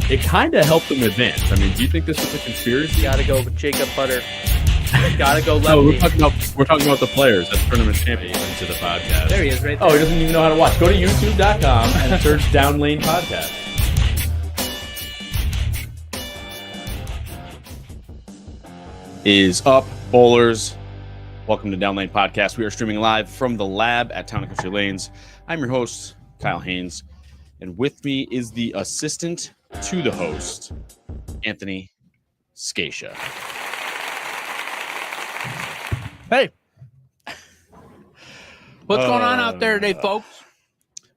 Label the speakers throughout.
Speaker 1: it kind of helped them advance. I mean, do you think this was a conspiracy?
Speaker 2: Gotta go with Jacob Butter. Gotta go
Speaker 1: No,
Speaker 2: lefty.
Speaker 1: we're talking about the players. That's tournament champion to the podcast.
Speaker 2: There he is, right there.
Speaker 1: Oh, he doesn't even know how to watch. Go to youtube.com and search Down Lane Podcast. Is up, bowlers. Welcome to Down Lane Podcast. We are streaming live from the lab at Town & Country Lanes. I'm your host, Kyle Haines, and with me is the assistant to the host, Anthony Scaccia.
Speaker 2: Hey. What's going on out there today, folks?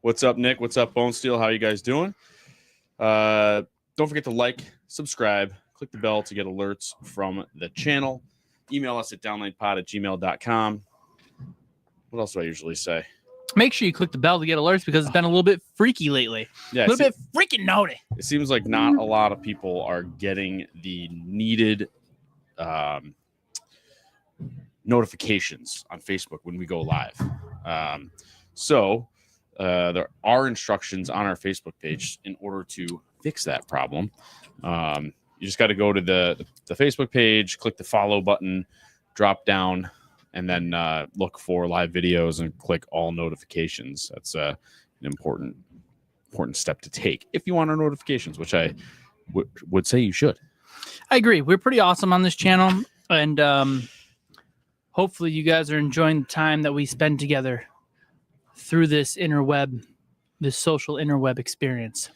Speaker 1: What's up, Nick? What's up, Bone Steel? How you guys doing? Don't forget to like, subscribe, click the bell to get alerts from the channel. Email us at downlanepod@gmail.com. What else do I usually say?
Speaker 2: Make sure you click the bell to get alerts because it's been a little bit freaky lately.
Speaker 1: Yeah,
Speaker 2: a little bit freaking naughty.
Speaker 1: It seems like not a lot of people are getting the needed notifications on Facebook when we go live. So there are instructions on our Facebook page in order to fix that problem. You just got to go to the Facebook page, click the follow button, drop down, and then look for live videos and click all notifications. That's an important step to take if you want our notifications, which I would say you should.
Speaker 2: I agree. We're pretty awesome on this channel, and hopefully you guys are enjoying the time that we spend together through this interweb, this social interweb experience.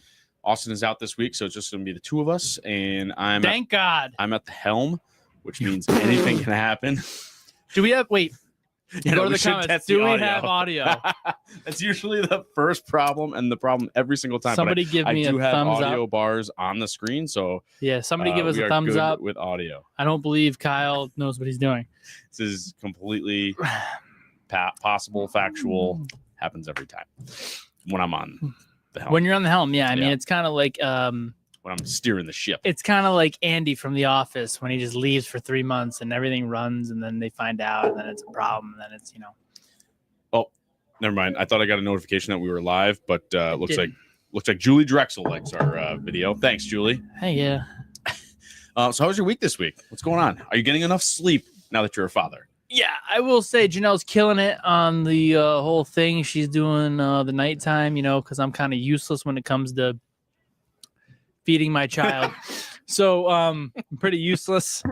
Speaker 1: Austin is out this week, so it's just going to be the two of us, and
Speaker 2: Thank God.
Speaker 1: I'm at the helm, which means anything can happen.
Speaker 2: Do we have go to the comments.
Speaker 1: Test
Speaker 2: Do
Speaker 1: the
Speaker 2: we
Speaker 1: audio.
Speaker 2: have audio?
Speaker 1: That's usually the first problem, and the problem every single time.
Speaker 2: Somebody give me
Speaker 1: I do
Speaker 2: a
Speaker 1: have
Speaker 2: thumbs
Speaker 1: audio
Speaker 2: up.
Speaker 1: bars on the screen, so
Speaker 2: Yeah, somebody give us
Speaker 1: we
Speaker 2: a
Speaker 1: are
Speaker 2: thumbs
Speaker 1: good
Speaker 2: up.
Speaker 1: with audio.
Speaker 2: I don't believe Kyle knows what he's doing.
Speaker 1: This is completely possible, factual, happens every time when I'm on the helm.
Speaker 2: When you're on the helm, yeah. I mean,
Speaker 1: Yeah.
Speaker 2: it's kind of like
Speaker 1: when I'm steering the ship.
Speaker 2: it's kind of like Andy from The Office when he just leaves for 3 months and everything runs, and then they find out, and then it's a problem, and then it's
Speaker 1: Oh, never mind. I thought I got a notification that we were live, but looks like Julie Drexel likes our video. Thanks, Julie.
Speaker 2: Hey, yeah.
Speaker 1: So how was your week this week? What's going on? Are you getting enough sleep now that you're a father?
Speaker 2: Yeah, I will say Janelle's killing it on the whole thing. She's doing the nighttime, because I'm kind of useless when it comes to feeding my child. So I'm pretty useless.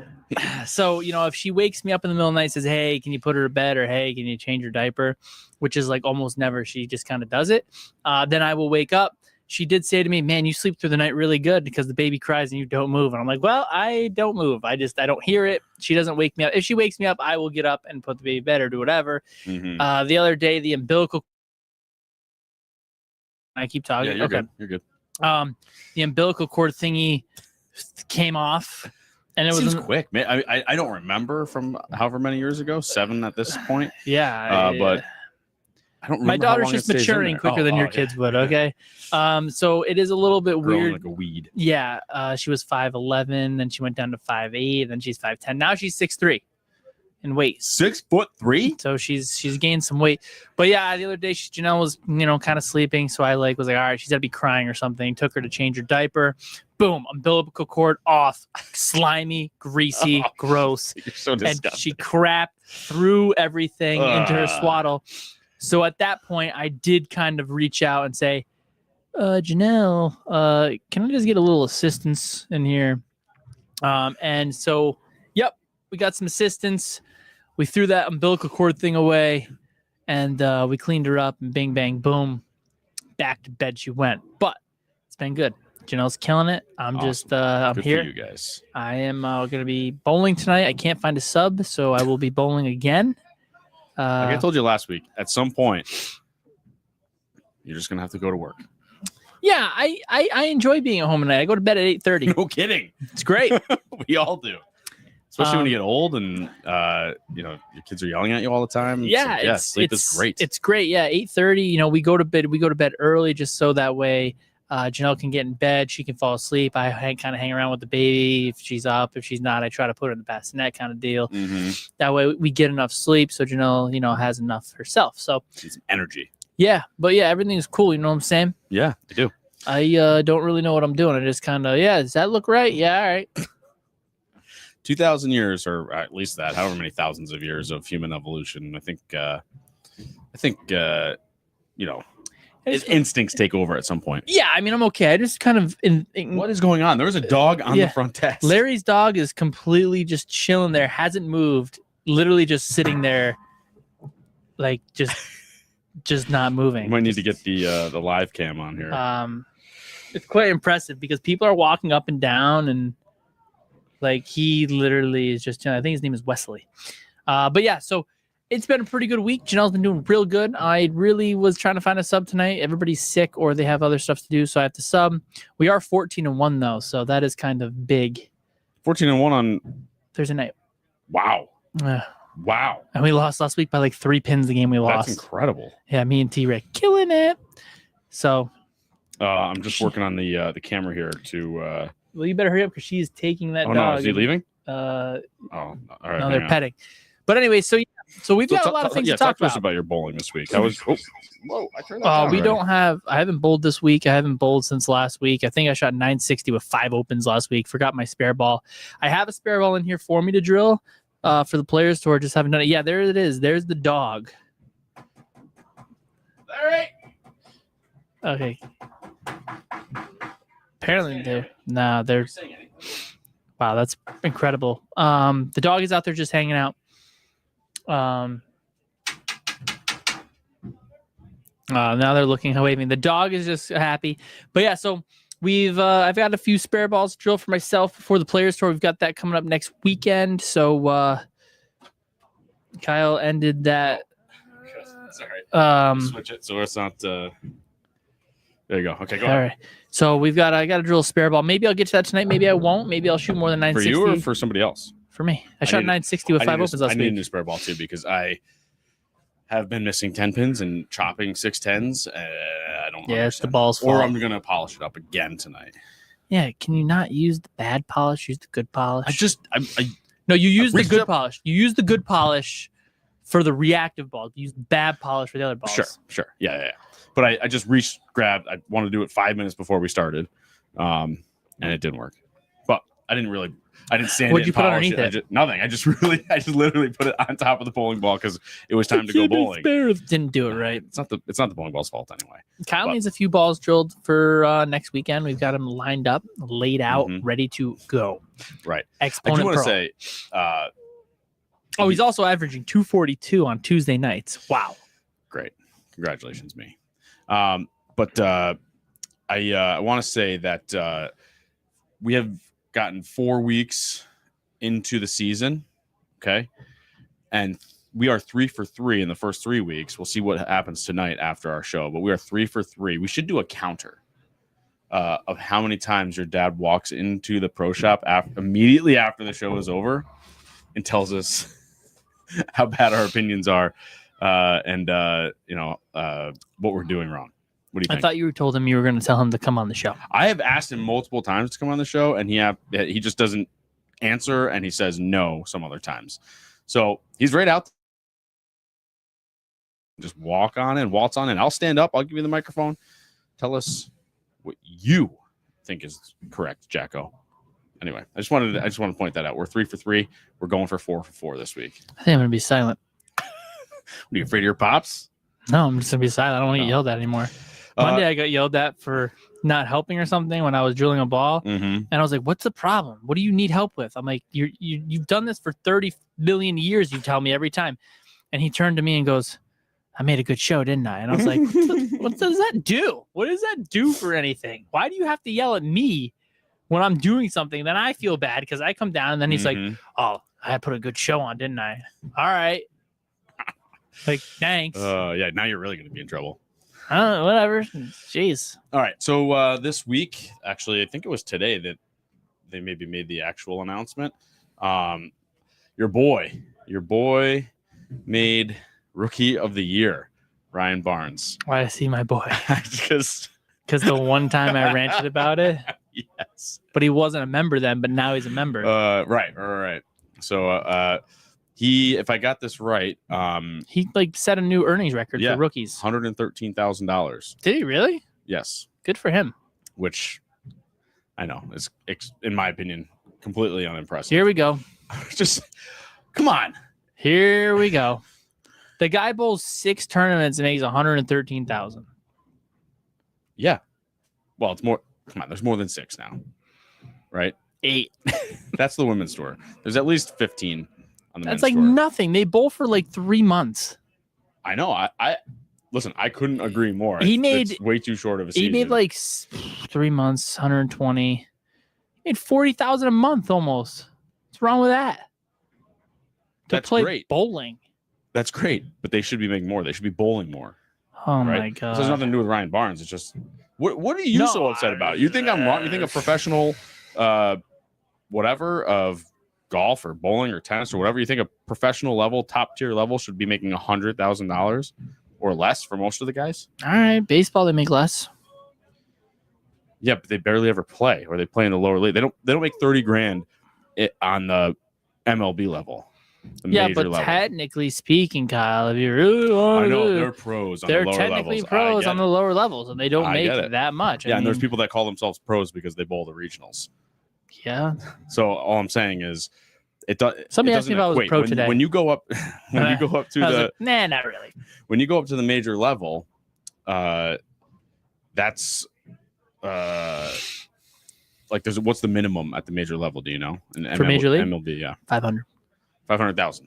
Speaker 2: So, if she wakes me up in the middle of the night and says, hey, can you put her to bed? Or, hey, can you change her diaper? Which is like almost never. She just kind of does it. Then I will wake up. She did say to me, man, you sleep through the night really good because the baby cries and you don't move. And I'm like, well, I don't move. I don't hear it. She doesn't wake me up. If she wakes me up, I will get up and put the baby to bed or do whatever.
Speaker 1: Mm-hmm.
Speaker 2: The other day, the umbilical. I keep talking.
Speaker 1: Yeah, you're
Speaker 2: okay.
Speaker 1: good. You're good.
Speaker 2: The umbilical cord thingy came off. And it
Speaker 1: Seems
Speaker 2: was
Speaker 1: quick, man. I don't remember from however many years ago, 7 at this point.
Speaker 2: Yeah.
Speaker 1: But I don't remember.
Speaker 2: My daughter's
Speaker 1: how long
Speaker 2: just
Speaker 1: it stays in
Speaker 2: maturing
Speaker 1: there.
Speaker 2: quicker than your kids would. Okay. So it is a little bit
Speaker 1: Growing
Speaker 2: weird.
Speaker 1: like a weed.
Speaker 2: Yeah. She was 5'11", then she went down to 5'8", then she's 5'10". Now she's 6'3" in weight.
Speaker 1: 6'3"?
Speaker 2: So she's gained some weight. But yeah, the other day Janelle was, kind of sleeping. So I was like, all right, she's gotta be crying or something. Took her to change her diaper. Boom, umbilical cord off. Slimy, greasy, gross.
Speaker 1: You're so
Speaker 2: And
Speaker 1: disgusting.
Speaker 2: she crapped through everything into her swaddle. So at that point, I did kind of reach out and say, Janelle, can I just get a little assistance in here? And so, yep, we got some assistance. We threw that umbilical cord thing away, and we cleaned her up, and bing, bang, boom, back to bed she went. But it's been good. Janelle's killing it. I'm
Speaker 1: Awesome.
Speaker 2: just, I'm
Speaker 1: Good
Speaker 2: here.
Speaker 1: for you guys.
Speaker 2: I am going to be bowling tonight. I can't find a sub, so I will be bowling again.
Speaker 1: Like I told you last week, at some point, you're just gonna have to go to work.
Speaker 2: Yeah, I enjoy being at home at night. I go to bed at 8:30.
Speaker 1: No kidding.
Speaker 2: It's great.
Speaker 1: We all do. Especially when you get old and your kids are yelling at you all the time.
Speaker 2: Yeah,
Speaker 1: sleep is great.
Speaker 2: It's great. Yeah, 8:30. We go to bed early just so that way Janelle can get in bed. She can fall asleep. I kind of hang around with the baby. If she's up, if she's not, I try to put her in the bassinet kind of deal.
Speaker 1: Mm-hmm.
Speaker 2: That way we get enough sleep so Janelle, has enough herself. So
Speaker 1: She's energy.
Speaker 2: yeah, but yeah, everything is cool. You know what I'm saying?
Speaker 1: Yeah, I do.
Speaker 2: I don't really know what I'm doing. I just kind of, does that look right? Yeah, all right.
Speaker 1: 2,000 years, or at least that, however many thousands of years of human evolution. I think instincts take over at some point.
Speaker 2: Yeah, I mean, I'm okay. I just kind of
Speaker 1: what is going on? There was a dog on the front desk.
Speaker 2: Larry's dog is completely just chilling there, hasn't moved, literally just sitting there, like just not moving.
Speaker 1: You might need to get the live cam on here.
Speaker 2: It's quite impressive because people are walking up and down, and like he literally is just chilling. I think his name is Wesley. But yeah, so it's been a pretty good week. Janelle's been doing real good. I really was trying to find a sub tonight. Everybody's sick or they have other stuff to do, so I have to sub. We are 14-1 though, so that is kind of big.
Speaker 1: 14-1 on
Speaker 2: Thursday night.
Speaker 1: Wow. Wow.
Speaker 2: And we lost last week by like 3 pins the game we lost.
Speaker 1: That's incredible.
Speaker 2: Yeah, me and T-Rick killing it. So
Speaker 1: I'm just working on the camera here to
Speaker 2: well, you better hurry up because she's taking that dog.
Speaker 1: No, is he leaving?
Speaker 2: All
Speaker 1: right.
Speaker 2: No, they're petting. But anyway, so we've got a lot of things to talk
Speaker 1: about. Talk to us about your bowling this week. I turned that down.
Speaker 2: I haven't bowled this week. I haven't bowled since last week. I think I shot 960 with 5 opens last week. Forgot my spare ball. I have a spare ball in here for me to drill for the players tour. Just haven't done it. Yeah, there it is. There's the dog.
Speaker 1: All right.
Speaker 2: Okay. Apparently they're wow, that's incredible. The dog is out there just hanging out. Now they're looking waving. The dog is just happy. But yeah, so I've got a few spare balls to drill for myself before the players tour. We've got that coming up next weekend. So Kyle ended that.
Speaker 1: Sorry. Switch it so it's not there you go. Okay, go ahead.
Speaker 2: All right. So I got to drill a spare ball. Maybe I'll get to that tonight. Maybe I won't. Maybe I'll shoot more than 960.
Speaker 1: For you or for somebody else?
Speaker 2: For me. I shot 960 with 5 opens last week.
Speaker 1: I need a new spare ball too because I have been missing 10 pins and chopping 610s. I don't know.
Speaker 2: Yeah, it's the ball's fault.
Speaker 1: Or I'm going to polish it up again tonight.
Speaker 2: Yeah, can you not use the bad polish? Use the good polish?
Speaker 1: No,
Speaker 2: you use the good polish. You use the good polish for the reactive balls. You use bad polish for the other balls.
Speaker 1: Sure. Yeah. But I just grabbed. I wanted to do it 5 minutes before we started, and it didn't work. But I didn't sand
Speaker 2: What'd
Speaker 1: it.
Speaker 2: You put underneath it?
Speaker 1: Nothing. I just literally put it on top of the bowling ball because it was time to go bowling.
Speaker 2: Didn't do it right.
Speaker 1: It's not the bowling ball's fault anyway.
Speaker 2: Kyle needs a few balls drilled for next weekend. We've got them lined up, laid out, ready to go.
Speaker 1: Right.
Speaker 2: Exponent
Speaker 1: I do want to
Speaker 2: Pro.
Speaker 1: say.
Speaker 2: He's also averaging 242 on Tuesday nights. Wow.
Speaker 1: Great. Congratulations, me. But I want to say that we have gotten 4 weeks into the season, okay? And we are 3 for 3 in the first 3 weeks. We'll see what happens tonight after our show, but we are 3 for 3. We should do a counter of how many times your dad walks into the pro shop immediately after the show is over and tells us how bad our opinions are and what we're doing wrong. What do you think?
Speaker 2: I thought you told him you were going to tell him to come on the show.
Speaker 1: I have asked him multiple times to come on the show, and he just doesn't answer, and he says no some other times. So he's right out. Just walk on in, waltz on in. I'll stand up. I'll give you the microphone. Tell us what you think is correct, Jacko. Anyway, I just want to point that out. We're 3 for 3. We're going for 4 for 4 this week.
Speaker 2: I think I'm going to be silent.
Speaker 1: Are you afraid of your pops?
Speaker 2: No, I'm just going to be silent. I don't want to get yelled at anymore. Monday, I got yelled at for not helping or something when I was drilling a ball. And I was like, what's the problem? What do you need help with? I'm like, you've done this for 30 million years, you tell me every time. And he turned to me and goes, I made a good show, didn't I? And I was like, what does that do? What does that do for anything? Why do you have to yell at me when I'm doing something? Then I feel bad because I come down and then he's like, oh, I put a good show on, didn't I? All right. Like, thanks.
Speaker 1: Yeah, now you're really going to be in trouble.
Speaker 2: Whatever. Jeez.
Speaker 1: All right. So this week, actually, I think it was today that they maybe made the actual announcement. Your boy made Rookie of the Year, Ryan Barnes.
Speaker 2: Why I see my boy?
Speaker 1: Because
Speaker 2: the one time I ranted about it.
Speaker 1: Yes.
Speaker 2: But he wasn't a member then, but now he's a member.
Speaker 1: Right. So he, if I got this right,
Speaker 2: he like set a new earnings record for rookies.
Speaker 1: $113,000.
Speaker 2: Did he really?
Speaker 1: Yes.
Speaker 2: Good for him.
Speaker 1: which I know is, in my opinion, completely unimpressive.
Speaker 2: Here we go.
Speaker 1: Just come on.
Speaker 2: Here we go. The guy bowls 6 tournaments and makes 113,000.
Speaker 1: Yeah. Well, it's more. Come on, there's more than 6 now, right?
Speaker 2: 8.
Speaker 1: That's the women's tour. There's at least 15 on the
Speaker 2: That's
Speaker 1: men's
Speaker 2: like
Speaker 1: tour.
Speaker 2: nothing. They bowl for like 3 months.
Speaker 1: I know. I listen. I couldn't agree more.
Speaker 2: It's
Speaker 1: way too short of a season.
Speaker 2: He made like 3 months, 120. He made 40,000 a month almost. What's wrong with that?
Speaker 1: That's
Speaker 2: play
Speaker 1: great.
Speaker 2: Bowling.
Speaker 1: That's great, but they should be making more. They should be bowling more.
Speaker 2: Oh
Speaker 1: right?
Speaker 2: my god!
Speaker 1: This has nothing to do with Ryan Barnes. It's just what are you so upset about? You think I'm wrong? You think a professional, whatever of golf or bowling or tennis or whatever, you think a professional level, top tier level should be making $100,000 or less for most of the guys?
Speaker 2: All right, baseball they make less.
Speaker 1: Yeah, but they barely ever play, or they play in the lower league. They don't make 30 grand on the MLB level.
Speaker 2: Yeah, but
Speaker 1: level.
Speaker 2: technically speaking, Kyle, if you really want
Speaker 1: I know
Speaker 2: to,
Speaker 1: they're pros on
Speaker 2: they're
Speaker 1: the lower
Speaker 2: technically
Speaker 1: levels.
Speaker 2: pros on the lower levels, and they don't
Speaker 1: I
Speaker 2: make
Speaker 1: get it.
Speaker 2: that much.
Speaker 1: Yeah, and there's people that call themselves pros because they bowl the regionals.
Speaker 2: Yeah.
Speaker 1: So all I'm saying is, it does.
Speaker 2: Somebody asked me if I was pro today.
Speaker 1: When you go up, when you go up to the
Speaker 2: nah, not really.
Speaker 1: When you go up to the major level, that's like what's the minimum at the major level? Do you know?
Speaker 2: For major league?
Speaker 1: MLB, yeah,
Speaker 2: 500.
Speaker 1: 500,000.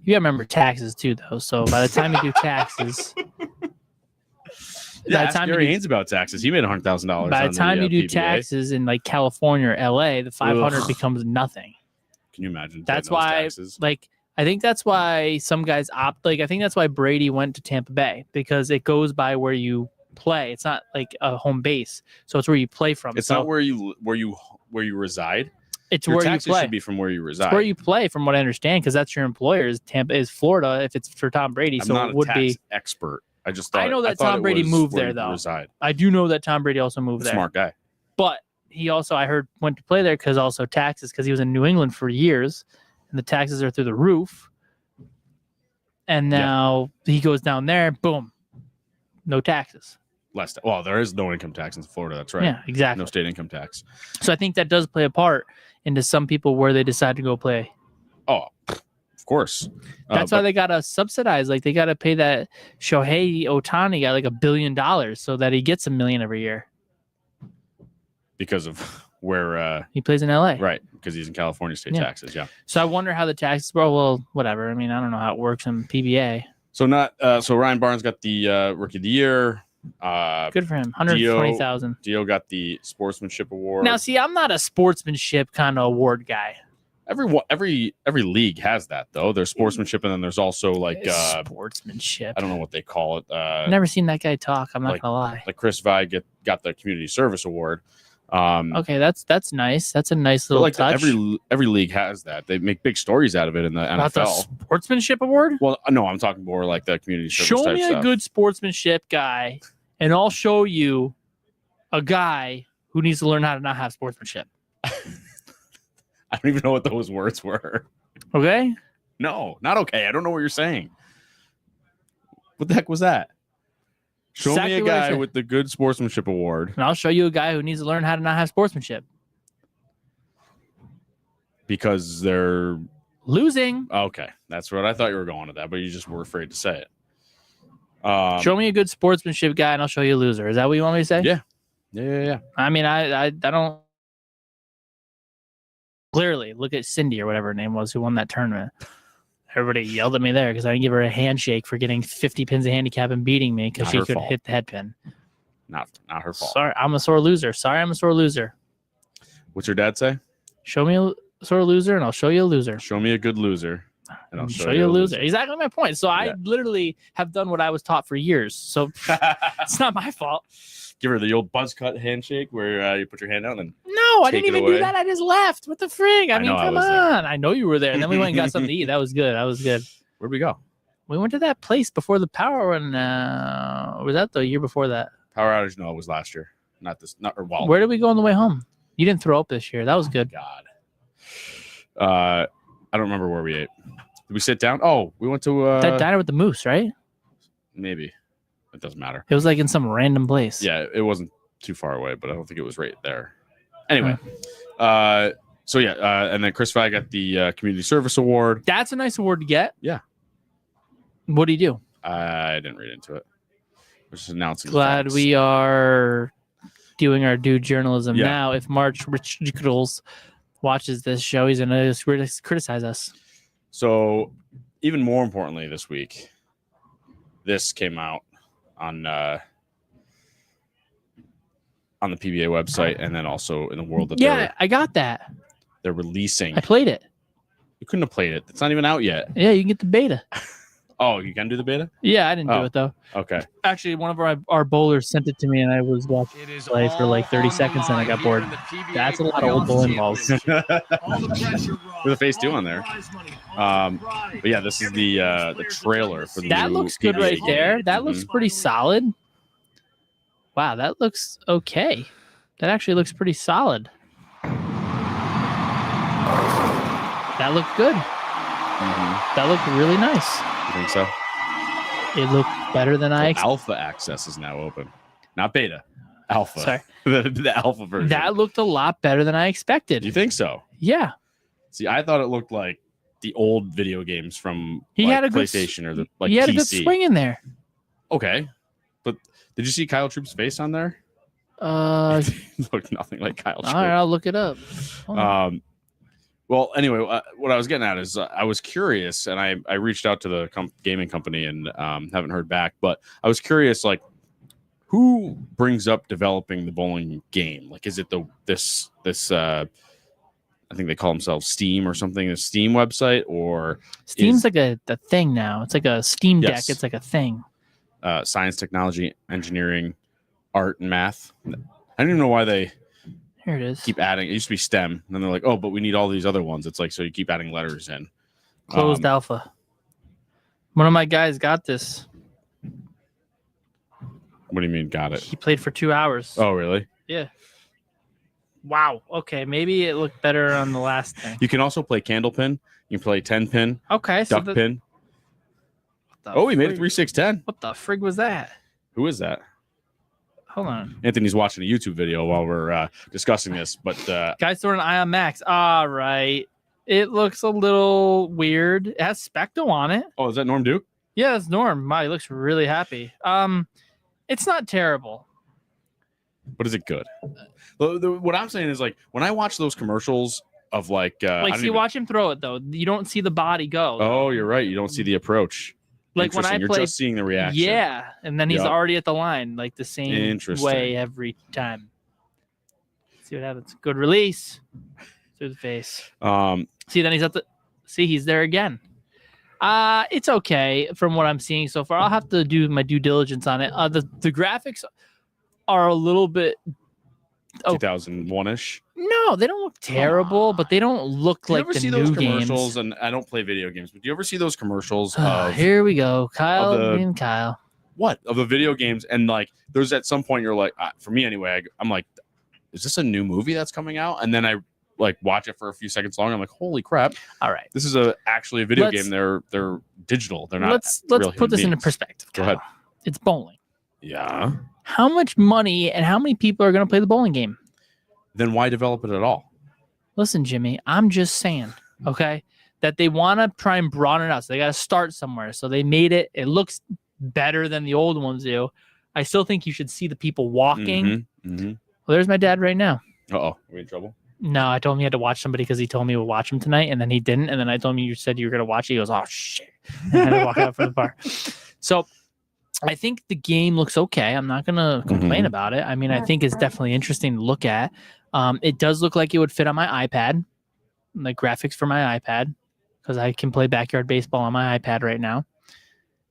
Speaker 2: You gotta remember taxes too, though. So by the time you do taxes,
Speaker 1: yeah, ask Gary Haines about taxes. He made $100,000.
Speaker 2: By the time you do
Speaker 1: PBA.
Speaker 2: taxes in like California or LA, the 500 becomes nothing.
Speaker 1: Can you imagine?
Speaker 2: That's why, like, I think that's why some guys opt. Like, I think that's why Brady went to Tampa Bay, because it goes by where you play. It's not like a home base, so it's where you play from.
Speaker 1: It's not where you reside.
Speaker 2: It's
Speaker 1: your
Speaker 2: where
Speaker 1: taxes
Speaker 2: you play.
Speaker 1: Should be from where you reside.
Speaker 2: It's where you play, from what I understand, because that's your employer. Is Tampa is Florida if it's for Tom Brady.
Speaker 1: I'm
Speaker 2: so
Speaker 1: not
Speaker 2: it would
Speaker 1: a tax
Speaker 2: be
Speaker 1: expert. I just thought,
Speaker 2: I know that Tom Brady moved there though.
Speaker 1: Reside.
Speaker 2: I do know that Tom Brady also moved there.
Speaker 1: Smart guy.
Speaker 2: But he also, I heard, went to play there because also taxes, because he was in New England for years, and the taxes are through the roof. And now he goes down there, boom, no taxes.
Speaker 1: Less. Well, there is no income tax in Florida. That's right.
Speaker 2: Yeah, exactly.
Speaker 1: No state income tax.
Speaker 2: So I think that does play a part into some people where they decide to go play.
Speaker 1: Oh, of course.
Speaker 2: That's why they got to subsidize. Like, they got to pay that Shohei Ohtani guy like $1 billion so that he gets $1 million every year.
Speaker 1: Because of where
Speaker 2: he plays in LA.
Speaker 1: Right. Because he's in California state taxes. Yeah.
Speaker 2: So I wonder how the taxes were. Well, whatever. I mean, I don't know how it works in PBA.
Speaker 1: So so Ryan Barnes got the Rookie of the Year.
Speaker 2: Good for him. 120,000.
Speaker 1: Dio got the Sportsmanship Award.
Speaker 2: Now, see, I'm not a sportsmanship kind of award guy.
Speaker 1: Every league has that though. There's sportsmanship, and then there's also like
Speaker 2: sportsmanship.
Speaker 1: I don't know what they call it.
Speaker 2: I've never seen that guy talk. I'm not gonna lie.
Speaker 1: Like Chris Vi got the Community Service Award.
Speaker 2: Okay, that's nice. That's a nice little touch.
Speaker 1: Every league has that. They make big stories out of it in the NFL.
Speaker 2: About the sportsmanship award?
Speaker 1: Well, no, I'm talking more like the community service.
Speaker 2: Show
Speaker 1: type
Speaker 2: me
Speaker 1: stuff.
Speaker 2: a good sportsmanship guy, and I'll show you a guy who needs to learn how to not have sportsmanship.
Speaker 1: I don't even know what those words were.
Speaker 2: Okay?
Speaker 1: No, not okay. I don't know what you're saying. What the heck was that? Show me a guy with the good sportsmanship award.
Speaker 2: And I'll show you a guy who needs to learn how to not have sportsmanship.
Speaker 1: Because they're
Speaker 2: losing.
Speaker 1: Okay. That's what I thought you were going to that, but you just were afraid to say it.
Speaker 2: Show me a good sportsmanship guy and I'll show you a loser. Is that what you want me to say?
Speaker 1: Yeah. Yeah.
Speaker 2: I mean, I don't. Clearly, look at Cindy or whatever her name was who won that tournament. Everybody yelled at me there because I didn't give her a handshake for getting 50 pins of handicap and beating me because she could hit the head pin.
Speaker 1: Not her fault.
Speaker 2: Sorry, I'm a sore loser.
Speaker 1: What's your dad say?
Speaker 2: Show me a sore loser and I'll show you a loser.
Speaker 1: Show me a good loser and I'll show
Speaker 2: you a loser. Exactly my point. So I literally have done what I was taught for years. So it's not my fault.
Speaker 1: Give her the old buzz cut handshake where you put your hand out and then
Speaker 2: no, I didn't even do that. I just left. What the frig? I mean, come on. I know you were there. And then we went and got something to eat. That was good.
Speaker 1: Where'd we go?
Speaker 2: We went to that place before the power and was that the year before that?
Speaker 1: Power outage? No, it was last year.
Speaker 2: Where did we go on the way home? You didn't throw up this year. That was good.
Speaker 1: God. I don't remember where we ate. Did we sit down? Oh, we went to
Speaker 2: that diner with the moose, right?
Speaker 1: Maybe. It doesn't matter.
Speaker 2: It was like in some random place.
Speaker 1: Yeah, it wasn't too far away, but I don't think it was right there. Anyway, so yeah, and then Chris Fye got the Community Service Award.
Speaker 2: That's a nice award to get.
Speaker 1: Yeah.
Speaker 2: What do you do?
Speaker 1: I didn't read into it. Just announcing.
Speaker 2: Glad we are doing our due journalism now. If March Richards watches this show, he's going to criticize us.
Speaker 1: So, even more importantly, this week, this came out on the PBA website, and then also in the world that
Speaker 2: I got that.
Speaker 1: They're releasing.
Speaker 2: I played it.
Speaker 1: You couldn't have played it. It's not even out yet.
Speaker 2: Yeah, you can get the beta.
Speaker 1: Oh, you can do the beta?
Speaker 2: Yeah, I didn't do it though.
Speaker 1: Okay.
Speaker 2: Actually, one of our bowlers sent it to me, and I was watching it play for like 30 seconds, and I got bored. That's a lot of old bowling balls.
Speaker 1: With a phase 2 on there. But yeah, this is the trailer for the
Speaker 2: that
Speaker 1: new
Speaker 2: looks good
Speaker 1: PBA
Speaker 2: right
Speaker 1: game.
Speaker 2: there. That looks pretty solid. Wow, that looks okay. That actually looks pretty solid. That looked good. That looked really nice.
Speaker 1: You think so?
Speaker 2: It looked better than I expected.
Speaker 1: Alpha access is now open. Not beta. Alpha.
Speaker 2: Sorry.
Speaker 1: the alpha version.
Speaker 2: That looked a lot better than I expected.
Speaker 1: You think so?
Speaker 2: Yeah.
Speaker 1: See, I thought it looked like the old video games from
Speaker 2: He had a good
Speaker 1: PlayStation or the like
Speaker 2: he had
Speaker 1: PC.
Speaker 2: a good swing in there.
Speaker 1: Okay. But did you see Kyle Troop's face on there? It looked nothing like Kyle Troop.
Speaker 2: All right, I'll look it up.
Speaker 1: Well, anyway, what I was getting at is I was curious, and I reached out to the gaming company and haven't heard back. But I was curious, like, who brings up developing the bowling game? Like, is it this I think they call themselves Steam or something, a Steam website, or
Speaker 2: Steam's like the thing now. It's like a Steam Deck.
Speaker 1: Yes.
Speaker 2: It's like a thing.
Speaker 1: Science, technology, engineering, art, and math. I don't even know why they
Speaker 2: Here it is.
Speaker 1: keep adding. It used to be STEM, and then they're like, oh, but we need all these other ones. It's like, so you keep adding letters in.
Speaker 2: Closed alpha. One of my guys got this.
Speaker 1: What do you mean? Got it?
Speaker 2: He played for 2 hours.
Speaker 1: Oh, really?
Speaker 2: Yeah. Wow. Okay. Maybe it looked better on the last thing.
Speaker 1: You can also play Candlepin. You can play 10-pin,
Speaker 2: Okay. So
Speaker 1: duck pin. Oh, he made it 3-6-10.
Speaker 2: What the frig was that?
Speaker 1: Who is that?
Speaker 2: Hold on.
Speaker 1: Anthony's watching a YouTube video while we're discussing this, but
Speaker 2: Guy's throwing an Ion Max. All right. It looks a little weird. It has Specto on it.
Speaker 1: oh, is that Norm Duke?
Speaker 2: Yeah, it's Norm. Wow, he looks really happy. It's not terrible.
Speaker 1: But is it good? What I'm saying is, like, when I watch those commercials of like
Speaker 2: Watch him throw it though. You don't see the body go.
Speaker 1: Oh, you're right. You don't see the approach.
Speaker 2: Like when I
Speaker 1: You're
Speaker 2: play,
Speaker 1: just seeing the reaction.
Speaker 2: yeah, and then he's
Speaker 1: Yep.
Speaker 2: already at the line, like the same
Speaker 1: Interesting.
Speaker 2: way every time. See what happens. Good release through the face. See, then he's at the. See, he's there again. It's okay from what I'm seeing so far. I'll have to do my due diligence on it. The graphics are a little bit
Speaker 1: 2001-ish.
Speaker 2: No, they don't look terrible, but they don't look
Speaker 1: Do you
Speaker 2: like
Speaker 1: ever
Speaker 2: the
Speaker 1: see
Speaker 2: new
Speaker 1: those commercials?
Speaker 2: games.
Speaker 1: And I don't play video games, but do you ever see those commercials of
Speaker 2: Here we go, Kyle
Speaker 1: the-
Speaker 2: and Kyle.
Speaker 1: what of the video games? And like, there's at some point you're like, for me anyway, I'm like, is this a new movie that's coming out? And then I like watch it for a few seconds long. I'm like, holy crap!
Speaker 2: All right,
Speaker 1: This is actually a video game. They're digital. They're not.
Speaker 2: Let's
Speaker 1: real
Speaker 2: put
Speaker 1: human
Speaker 2: this into
Speaker 1: beings.
Speaker 2: perspective.
Speaker 1: Go
Speaker 2: Kyle.
Speaker 1: ahead.
Speaker 2: It's bowling.
Speaker 1: Yeah.
Speaker 2: How much money and how many people are going to play the bowling game?
Speaker 1: Then why develop it at all?
Speaker 2: Listen, Jimmy, I'm just saying, okay, that they want to try and broaden it out. So they got to start somewhere. So they made it. It looks better than the old ones do. I still think you should see the people walking.
Speaker 1: Mm-hmm.
Speaker 2: Well, there's my dad right now.
Speaker 1: Are we in trouble?
Speaker 2: No, I told him he had to watch somebody because he told me to watch him tonight, and then he didn't. And then I told him you said you were going to watch it. He goes, oh, shit. I had to walk out from the bar. So I think the game looks okay. I'm not going to complain about it. I mean, I think it's definitely interesting to look at. It does look like it would fit on my iPad, the graphics for my iPad, because I can play backyard baseball on my iPad right now.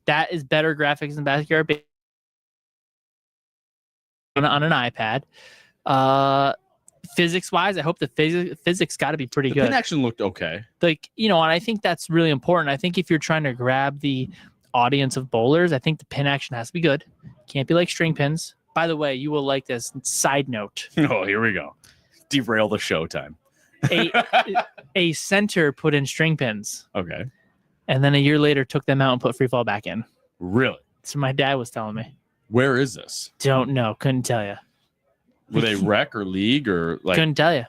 Speaker 2: That is better graphics than backyard baseball on an iPad. Physics wise, I hope the physics got to be pretty good.
Speaker 1: The pin action looked okay.
Speaker 2: Like, and I think that's really important. I think if you're trying to grab the audience of bowlers, I think the pin action has to be good. Can't be like string pins. By the way, you will like this. Side note.
Speaker 1: Oh, here we go. Derail the showtime.
Speaker 2: A center put in string pins.
Speaker 1: Okay.
Speaker 2: And then a year later took them out and put free fall back in.
Speaker 1: Really?
Speaker 2: So my dad was telling me.
Speaker 1: Where is this?
Speaker 2: Don't know. Couldn't tell you.
Speaker 1: Were they rec or league or like
Speaker 2: Couldn't tell you.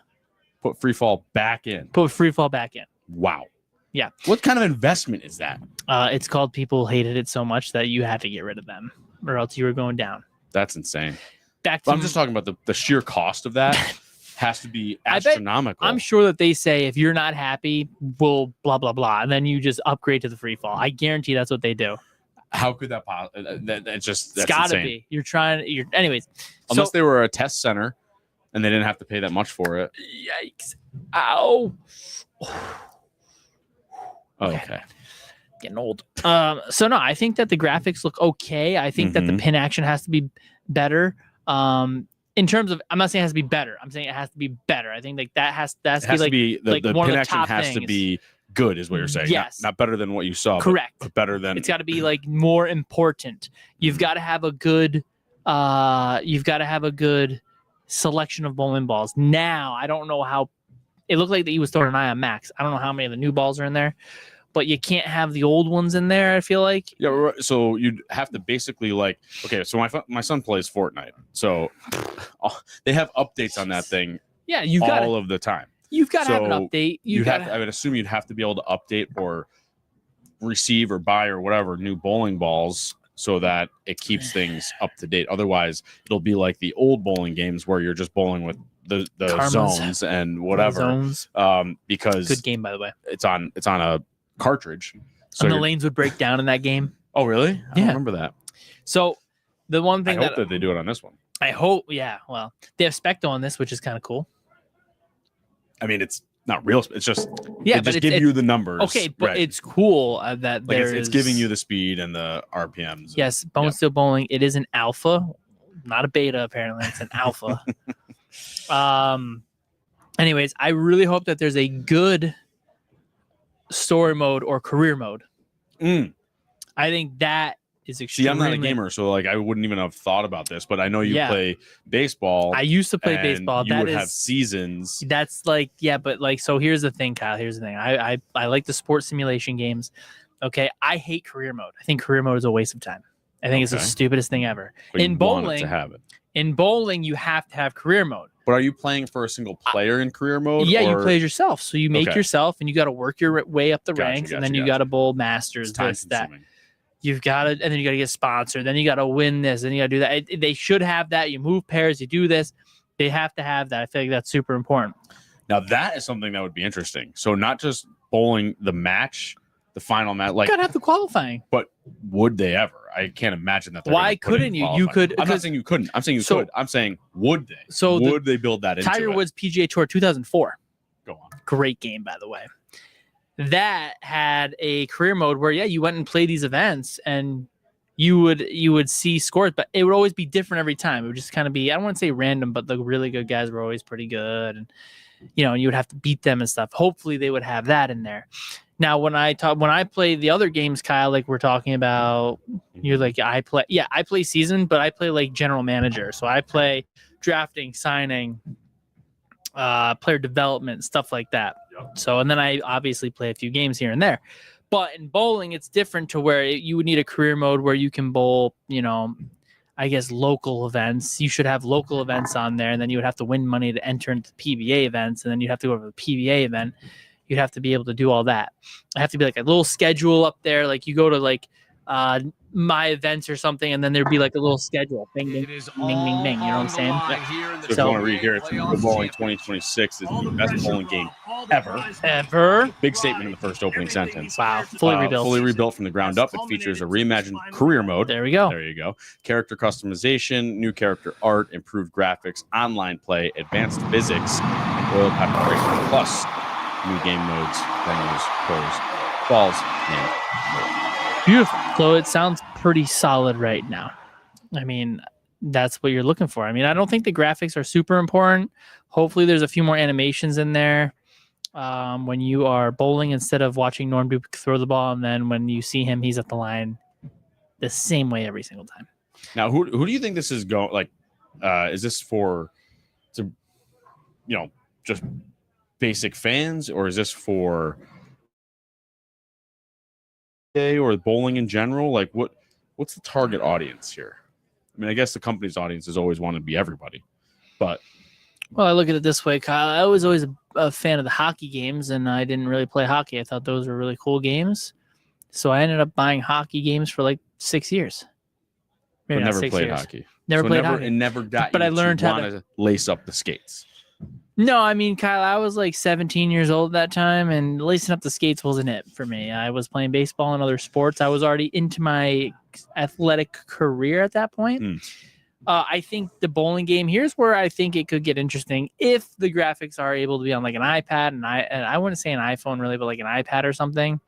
Speaker 1: put free fall back in?
Speaker 2: Put free fall back in.
Speaker 1: Wow.
Speaker 2: Yeah.
Speaker 1: What kind of investment is that?
Speaker 2: It's called people hated it so much that you had to get rid of them, or else you were going down.
Speaker 1: That's insane.
Speaker 2: Back
Speaker 1: But
Speaker 2: to
Speaker 1: I'm just talking about the sheer cost of that has to be astronomical.
Speaker 2: I'm sure that they say if you're not happy, we'll blah blah blah, and then you just upgrade to the free fall. I guarantee that's what they do.
Speaker 1: How could that possibly? That's
Speaker 2: gotta
Speaker 1: insane.
Speaker 2: be. You're anyways.
Speaker 1: Unless
Speaker 2: So,
Speaker 1: they were a test center and they didn't have to pay that much for it.
Speaker 2: yikes! Ow!
Speaker 1: Oh, okay.
Speaker 2: Getting old. So no, I think that the graphics look okay. I think that the pin action has to be better. In terms of, I'm not saying it has to be better. I'm saying it has to be better. I think like that has to be like
Speaker 1: the
Speaker 2: one
Speaker 1: pin
Speaker 2: of the
Speaker 1: action
Speaker 2: top
Speaker 1: has
Speaker 2: things.
Speaker 1: to be good, is what you're saying.
Speaker 2: Yes.
Speaker 1: Not better than what you saw.
Speaker 2: Correct.
Speaker 1: But better than.
Speaker 2: It's got to be like more important. You've got to have a good. You've got to have a good selection of bowling balls. Now I don't know how. It looked like that he was throwing an eye on Max. I don't know how many of the new balls are in there. But you can't have the old ones in there, I feel like.
Speaker 1: Yeah, right. So you'd have to basically like, okay, so my son plays Fortnite. So they have updates on that thing
Speaker 2: Yeah, you've got
Speaker 1: all of the time.
Speaker 2: You've got to have an
Speaker 1: So
Speaker 2: update.
Speaker 1: I would assume you'd have to be able to update or receive or buy or whatever new bowling balls so that it keeps things up to date. Otherwise, it'll be like the old bowling games where you're just bowling with the
Speaker 2: Karmas.
Speaker 1: zones and whatever.
Speaker 2: Zones.
Speaker 1: Because
Speaker 2: Good game, by the way.
Speaker 1: it's on a cartridge. So
Speaker 2: And the lanes would break down in that game.
Speaker 1: Oh, really? I
Speaker 2: Yeah.
Speaker 1: don't remember that.
Speaker 2: So the one thing
Speaker 1: I hope that they do it on this one.
Speaker 2: I hope, yeah, well, they have Specto on this, which is kind of cool.
Speaker 1: I mean, it's not real. It's just
Speaker 2: Yeah,
Speaker 1: they
Speaker 2: but
Speaker 1: just give you the numbers.
Speaker 2: okay, but
Speaker 1: right.
Speaker 2: it's cool that
Speaker 1: like
Speaker 2: there
Speaker 1: it's giving you the speed and the RPMs.
Speaker 2: Yes, Bone Steel Bowling. It is an alpha, not a beta. Apparently, it's an alpha. Anyways, I really hope that there's a good story mode or career mode. I think that is extremely.
Speaker 1: See, I'm not a gamer, so like I wouldn't even have thought about this. But I know you play baseball.
Speaker 2: I used to play baseball.
Speaker 1: You would have seasons.
Speaker 2: That's like, yeah, but like, so here's the thing, Kyle. Here's the thing. I like the sports simulation games. Okay, I hate career mode. I think career mode is a waste of time. I think it's the stupidest thing ever.
Speaker 1: But
Speaker 2: in
Speaker 1: you want
Speaker 2: bowling,
Speaker 1: it to have it.
Speaker 2: In bowling, you have to have career mode.
Speaker 1: But are you playing for a single player in career mode?
Speaker 2: Yeah, you play as yourself. So you make
Speaker 1: Okay.
Speaker 2: yourself, and you got to work your way up the ranks, and then you got to bowl masters.
Speaker 1: It's time
Speaker 2: This, that.
Speaker 1: consuming.
Speaker 2: You've got to, and then you got to get sponsored. Then you got to win this, and you got to do that. They should have that. You move pairs, you do this. They have to have that. I feel like that's super important.
Speaker 1: Now that is something that would be interesting. So not just bowling the match, the final match, like
Speaker 2: You got to have the qualifying.
Speaker 1: but would they ever? I can't imagine that.
Speaker 2: Why couldn't you? You could.
Speaker 1: I'm not saying you couldn't. I'm saying you could. I'm saying would they?
Speaker 2: So
Speaker 1: would they build that into
Speaker 2: Tiger
Speaker 1: it?
Speaker 2: Woods PGA Tour 2004.
Speaker 1: Go on.
Speaker 2: Great game, by the way. That had a career mode where you went and played these events, and you would see scores, but it would always be different every time. It would just kind of be, I don't want to say random, but the really good guys were always pretty good, and you would have to beat them and stuff. Hopefully, they would have that in there. Now, when I play the other games, Kyle, like we're talking about, you're like, I play season, but I play like general manager. So I play drafting, signing, player development, stuff like that. So, and then I obviously play a few games here and there. But in bowling, it's different to where you would need a career mode where you can bowl, I guess, local events. You should have local events on there, and then you would have to win money to enter into PBA events, and then you'd have to go over the PBA event. You'd have to be able to do all that. I have to be like a little schedule up there. Like you go to like my events or something, and then there'd be like a little schedule. Bing, bing, bing, bing, bing. You know what I'm saying?
Speaker 1: So if you want to read here, it's Pro Bowling 2026 is the best bowling game ever.
Speaker 2: Ever.
Speaker 1: Big statement in the first opening sentence.
Speaker 2: Wow. Fully rebuilt.
Speaker 1: Fully rebuilt from the ground up. It features a reimagined career mode.
Speaker 2: There we go.
Speaker 1: There you go. Character customization, new character art, improved graphics, online play, advanced physics, and oil concentration. Plus, new game modes, venues, pros, balls, and more.
Speaker 2: Beautiful. So it sounds pretty solid right now. I mean, that's what you're looking for. I mean, I don't think the graphics are super important. Hopefully there's a few more animations in there when you are bowling instead of watching Norm Duke throw the ball. And then when you see him, he's at the line the same way every single time.
Speaker 1: Now, who do you think this is going? Like, is this for, just basic fans, or is this for or bowling in general? Like, what's the target audience here? I mean, I guess the company's audience has always wanted to be everybody, But
Speaker 2: Well, I look at it this way, Kyle. I was always a fan of the hockey games, and I didn't really play hockey. I thought those were really cool games. So I ended up buying hockey games for like 6 years.
Speaker 1: but
Speaker 2: Maybe not
Speaker 1: never
Speaker 2: 6
Speaker 1: played
Speaker 2: years.
Speaker 1: hockey.
Speaker 2: Never
Speaker 1: So
Speaker 2: played hockey.
Speaker 1: It never got
Speaker 2: But
Speaker 1: you
Speaker 2: I learned
Speaker 1: to
Speaker 2: how
Speaker 1: want to lace up the skates.
Speaker 2: No, I mean, Kyle, I was like 17 years old at that time, and lacing up the skates wasn't it for me. I was playing baseball and other sports. I was already into my athletic career at that point. I think the bowling game, here's where I think it could get interesting if the graphics are able to be on like an iPad, and I wouldn't say an iPhone really, but like an iPad or something.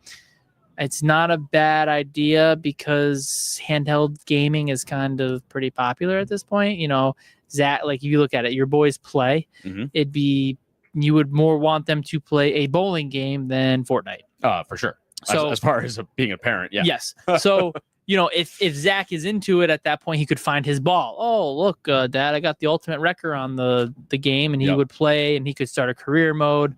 Speaker 2: It's not a bad idea because handheld gaming is kind of pretty popular at this point. You know, Zach, like if you look at it, your boys play. It'd be, you would more want them to play a bowling game than Fortnite.
Speaker 1: For sure.
Speaker 2: So
Speaker 1: as far as being a parent, yeah.
Speaker 2: Yes. So, you know, if Zach is into it at that point, he could find his ball. Oh, look, Dad, I got the ultimate wrecker on the game, and he would play, and he could start a career mode.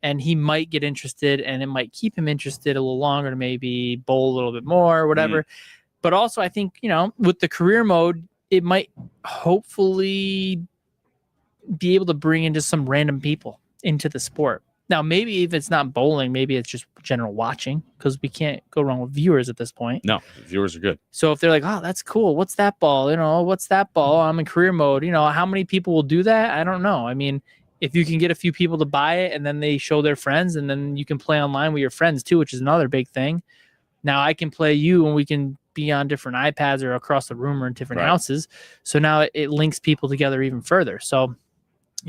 Speaker 2: And he might get interested, and it might keep him interested a little longer to maybe bowl a little bit more or whatever. But also, I think, you know, with the career mode, it might hopefully be able to bring into some random people into the sport. Now, maybe if it's not bowling, maybe it's just general watching, because we can't go wrong with viewers at this point.
Speaker 1: No, viewers are good.
Speaker 2: So if they're like, oh, that's cool. What's that ball? You know, what's that ball? I'm in career mode. You know, how many people will do that? I don't know. I mean, if you can get a few people to buy it and then they show their friends, and then you can play online with your friends too, which is another big thing. Now I can play you, and we can be on different iPads or across the room or in different houses. So now it links people together even further. So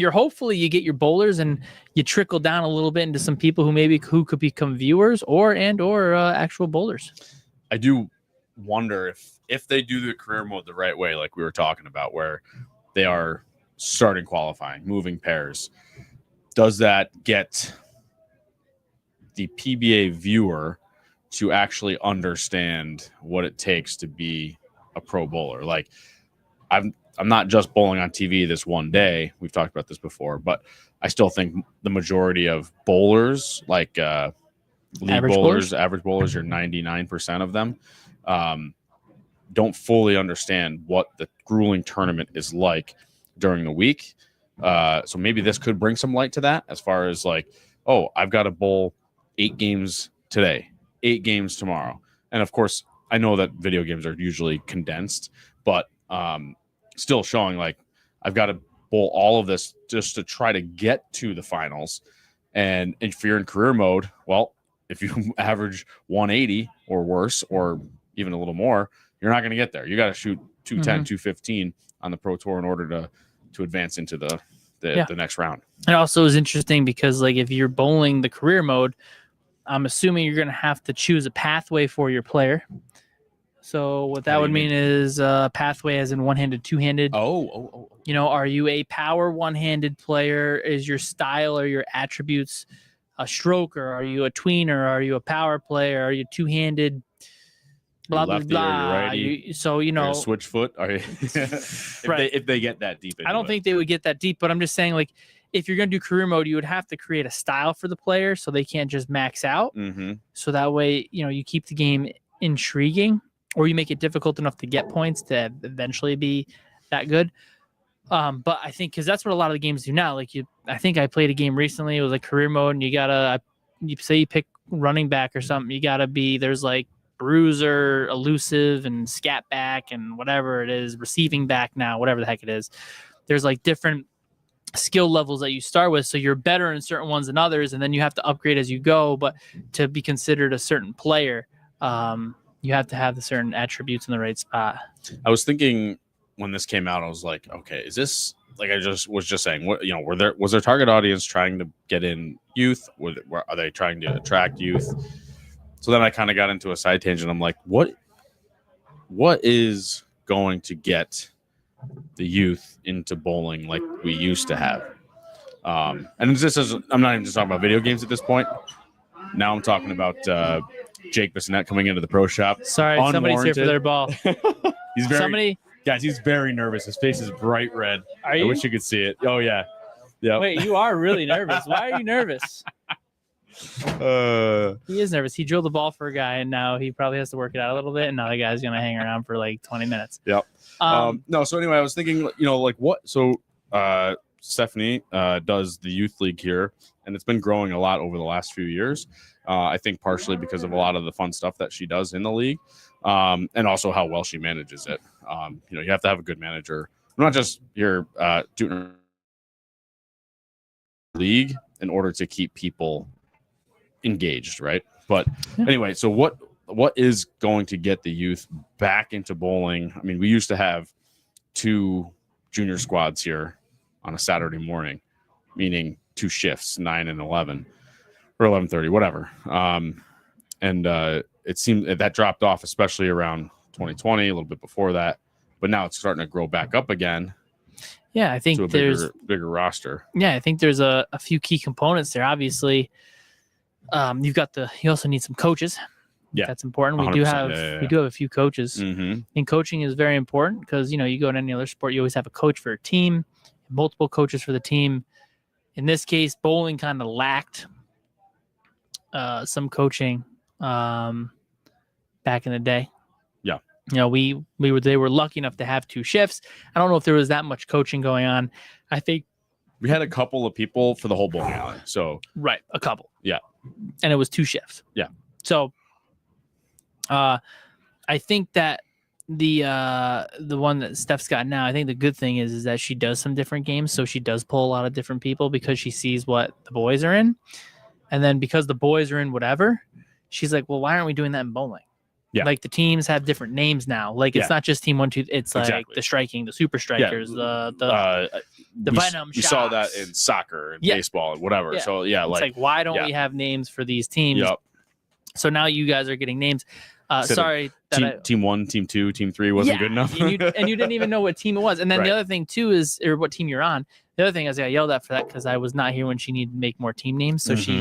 Speaker 2: hopefully you get your bowlers and you trickle down a little bit into some people who could become viewers or actual bowlers.
Speaker 1: I do wonder if they do the career mode the right way, like we were talking about, where they are starting qualifying, moving pairs. Does that get the PBA viewer to actually understand what it takes to be a pro bowler? Like, I'm not just bowling on TV this one day. We've talked about this before, but I still think the majority of bowlers, like league average bowlers, are 99% of them, don't fully understand what the grueling tournament is like during the week. So maybe this could bring some light to that, as far as like, oh, I've got to bowl 8 games today, 8 games tomorrow. And of course, I know that video games are usually condensed, but still showing like I've got to bowl all of this just to try to get to the finals. And if you're in career mode, well, if you average 180 or worse, or even a little more, you're not going to get there. You got to shoot 210, 215 on the Pro Tour in order to advance into the next round.
Speaker 2: It also is interesting because, like, if you're bowling the career mode, I'm assuming you're going to have to choose a pathway for your player. So what that would mean is pathway as in one-handed, two-handed.
Speaker 1: Oh.
Speaker 2: You know, are you a power one-handed player? Is your style or your attributes a stroker? Are you a tweener? Are you a power player? Are you two-handed? Blah, blah, blah. So, you know.
Speaker 1: Switch foot? Are you if they get that deep into
Speaker 2: I don't think they would get that deep, but I'm just saying, like, if you're going to do career mode, you would have to create a style for the player so they can't just max out. So that way, you know, you keep the game intriguing, or you make it difficult enough to get points to eventually be that good. But I think, because that's what a lot of the games do now. Like, I think I played a game recently. It was like career mode, and you pick running back or something. You gotta be, there's like bruiser, elusive, and scat back, and whatever it is, receiving back now, whatever the heck it is. There's like different skill levels that you start with, so you're better in certain ones than others, and then you have to upgrade as you go. But to be considered a certain player, you have to have the certain attributes in the right spot.
Speaker 1: I was thinking when this came out, I was like, okay, is this, like I was just saying, what, you know, was their target audience trying to get in youth? Are they trying to attract youth? So then I kind of got into a side tangent. I'm like, what is going to get the youth into bowling like we used to have? And this is, I'm not even just talking about video games at this point. Now I'm talking about Jake Bissonette coming into the pro shop.
Speaker 2: Sorry, somebody's here for their ball.
Speaker 1: He's very nervous. His face is bright red. I wish you could see it. Oh yeah. Yeah.
Speaker 2: Wait, you are really nervous. Why are you nervous? He is nervous. He drilled the ball for a guy, and now he probably has to work it out a little bit, and now the guy's gonna hang around for like 20 minutes.
Speaker 1: Yep. No, so anyway, I was thinking, you know, like what, so Stephanie does the youth league here, and it's been growing a lot over the last few years. I think partially because of a lot of the fun stuff that she does in the league, and also how well she manages it. You have to have a good manager, not just your league, in order to keep people engaged, right? But anyway, so what is going to get the youth back into bowling? I mean, we used to have 2 junior squads here on a Saturday morning, meaning 2 shifts, 9 and 11 or 11:30, whatever. It seemed that dropped off, especially around 2020, a little bit before that, but now it's starting to grow back up again.
Speaker 2: Yeah, I think
Speaker 1: to a bigger roster.
Speaker 2: Yeah, I think there's a few key components there. Obviously, you also need some coaches. Yeah, that's important. We do have a few coaches.
Speaker 1: Mm-hmm.
Speaker 2: And coaching is very important because you go in any other sport, you always have a coach for a team, multiple coaches for the team. In this case, bowling kind of lacked some coaching back in the day.
Speaker 1: Yeah.
Speaker 2: They were lucky enough to have 2 shifts. I don't know if there was that much coaching going on. I think
Speaker 1: we had a couple of people for the whole bowling alley. So
Speaker 2: right, a couple.
Speaker 1: Yeah.
Speaker 2: And it was 2 shifts.
Speaker 1: Yeah.
Speaker 2: So I think that the one that Steph's got now, I think the good thing is that she does some different games. So she does pull a lot of different people because she sees what the boys are in. And then because the boys are in whatever, she's like, well, why aren't we doing that in bowling?
Speaker 1: Yeah.
Speaker 2: Like the teams have different names now. Like it's not just team 1, 2. It's like the striking, the super strikers, the venom.
Speaker 1: We saw that in soccer and baseball and whatever.
Speaker 2: Yeah.
Speaker 1: So
Speaker 2: it's like why don't we have names for these teams?
Speaker 1: Yep.
Speaker 2: So now you guys are getting names. Sorry,
Speaker 1: team 1, team 2, team 3 wasn't good enough.
Speaker 2: and you didn't even know what team it was. And then the other thing too is, or what team you're on. The other thing is I got yelled at for that because I was not here when she needed to make more team names. So she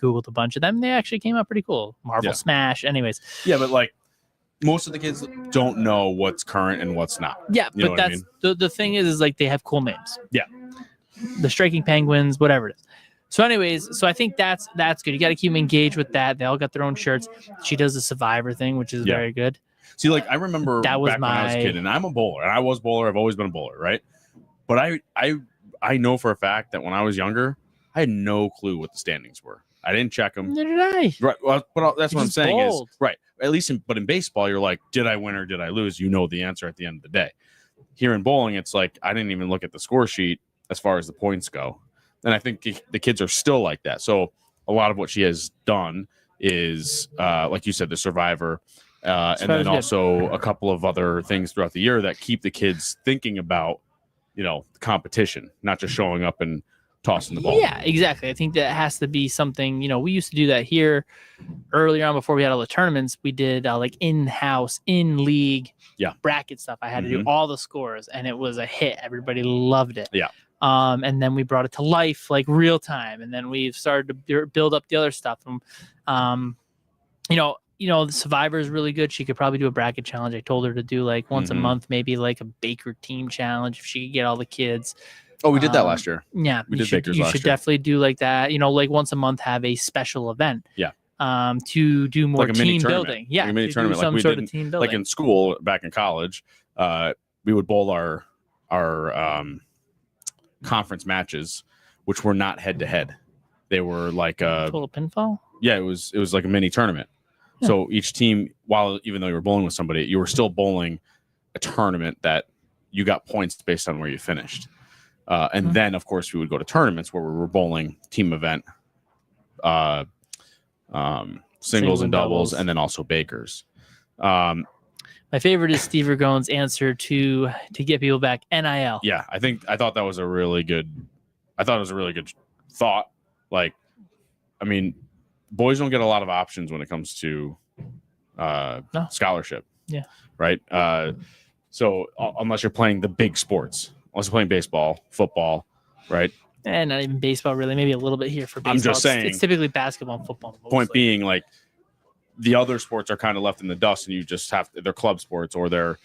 Speaker 2: Googled a bunch of them. They actually came out pretty cool. Marvel Smash. Anyways.
Speaker 1: Yeah, but like most of the kids don't know what's current and what's not.
Speaker 2: Yeah, but that's the thing is like they have cool names.
Speaker 1: Yeah.
Speaker 2: The Striking Penguins, whatever it is. So anyways, so I think that's good. You got to keep them engaged with that. They all got their own shirts. She does the Survivor thing, which is very good.
Speaker 1: See, like I remember
Speaker 2: that was
Speaker 1: back when I was a kid, and I'm a bowler, and I was a bowler. I've always been a bowler, right? But I know for a fact that when I was younger, I had no clue what the standings were. I didn't check them.
Speaker 2: Neither did I.
Speaker 1: Right. Well, but that's what I'm saying
Speaker 2: bowled.
Speaker 1: is right. At least, but in baseball, you're like, did I win or did I lose? You know the answer at the end of the day. Here in bowling, it's like I didn't even look at the score sheet as far as the points go. And I think the kids are still like that. So a lot of what she has done is, like you said, the Survivor, and then also a couple of other things throughout the year that keep the kids thinking about, competition, not just showing up and tossing the ball.
Speaker 2: Yeah, exactly. I think that has to be something, we used to do that here earlier on before we had all the tournaments. We did like in-house, in-league bracket stuff. I had to do all the scores, and it was a hit. Everybody loved it.
Speaker 1: Yeah.
Speaker 2: And then we brought it to life, like real time. And then we've started to build up the other stuff. The Survivor is really good. She could probably do a bracket challenge. I told her to do like once a month, maybe like a Baker team challenge if she could get all the kids.
Speaker 1: Oh, we did that last year.
Speaker 2: Yeah,
Speaker 1: we did Baker's last year.
Speaker 2: You should definitely do like that. Like once a month, have a special event.
Speaker 1: Yeah.
Speaker 2: To do more
Speaker 1: like
Speaker 2: team building. Yeah,
Speaker 1: like a mini tournament,
Speaker 2: some sort of team building.
Speaker 1: Like in school back in college, we would bowl our conference matches, which were not head to head. They were like a
Speaker 2: total pinfall.
Speaker 1: Yeah, it was like a mini tournament. Yeah. So each team, even though you were bowling with somebody, you were still bowling a tournament that you got points based on where you finished. And then, of course, we would go to tournaments where we were bowling team event, singles and doubles, and then also Bakers.
Speaker 2: My favorite is Steve Ragone's answer to get people back, NIL.
Speaker 1: Yeah, I thought that was a really good. I thought it was a really good thought. Like, I mean, boys don't get a lot of options when it comes to scholarship.
Speaker 2: Yeah.
Speaker 1: Right. So unless you're playing the big sports, unless you're playing baseball, football, right?
Speaker 2: And not even baseball, really. Maybe a little bit here for baseball.
Speaker 1: I'm just saying.
Speaker 2: It's typically basketball and football. Mostly.
Speaker 1: Point being, like, the other sports are kind of left in the dust, and you just have they're club sports or they're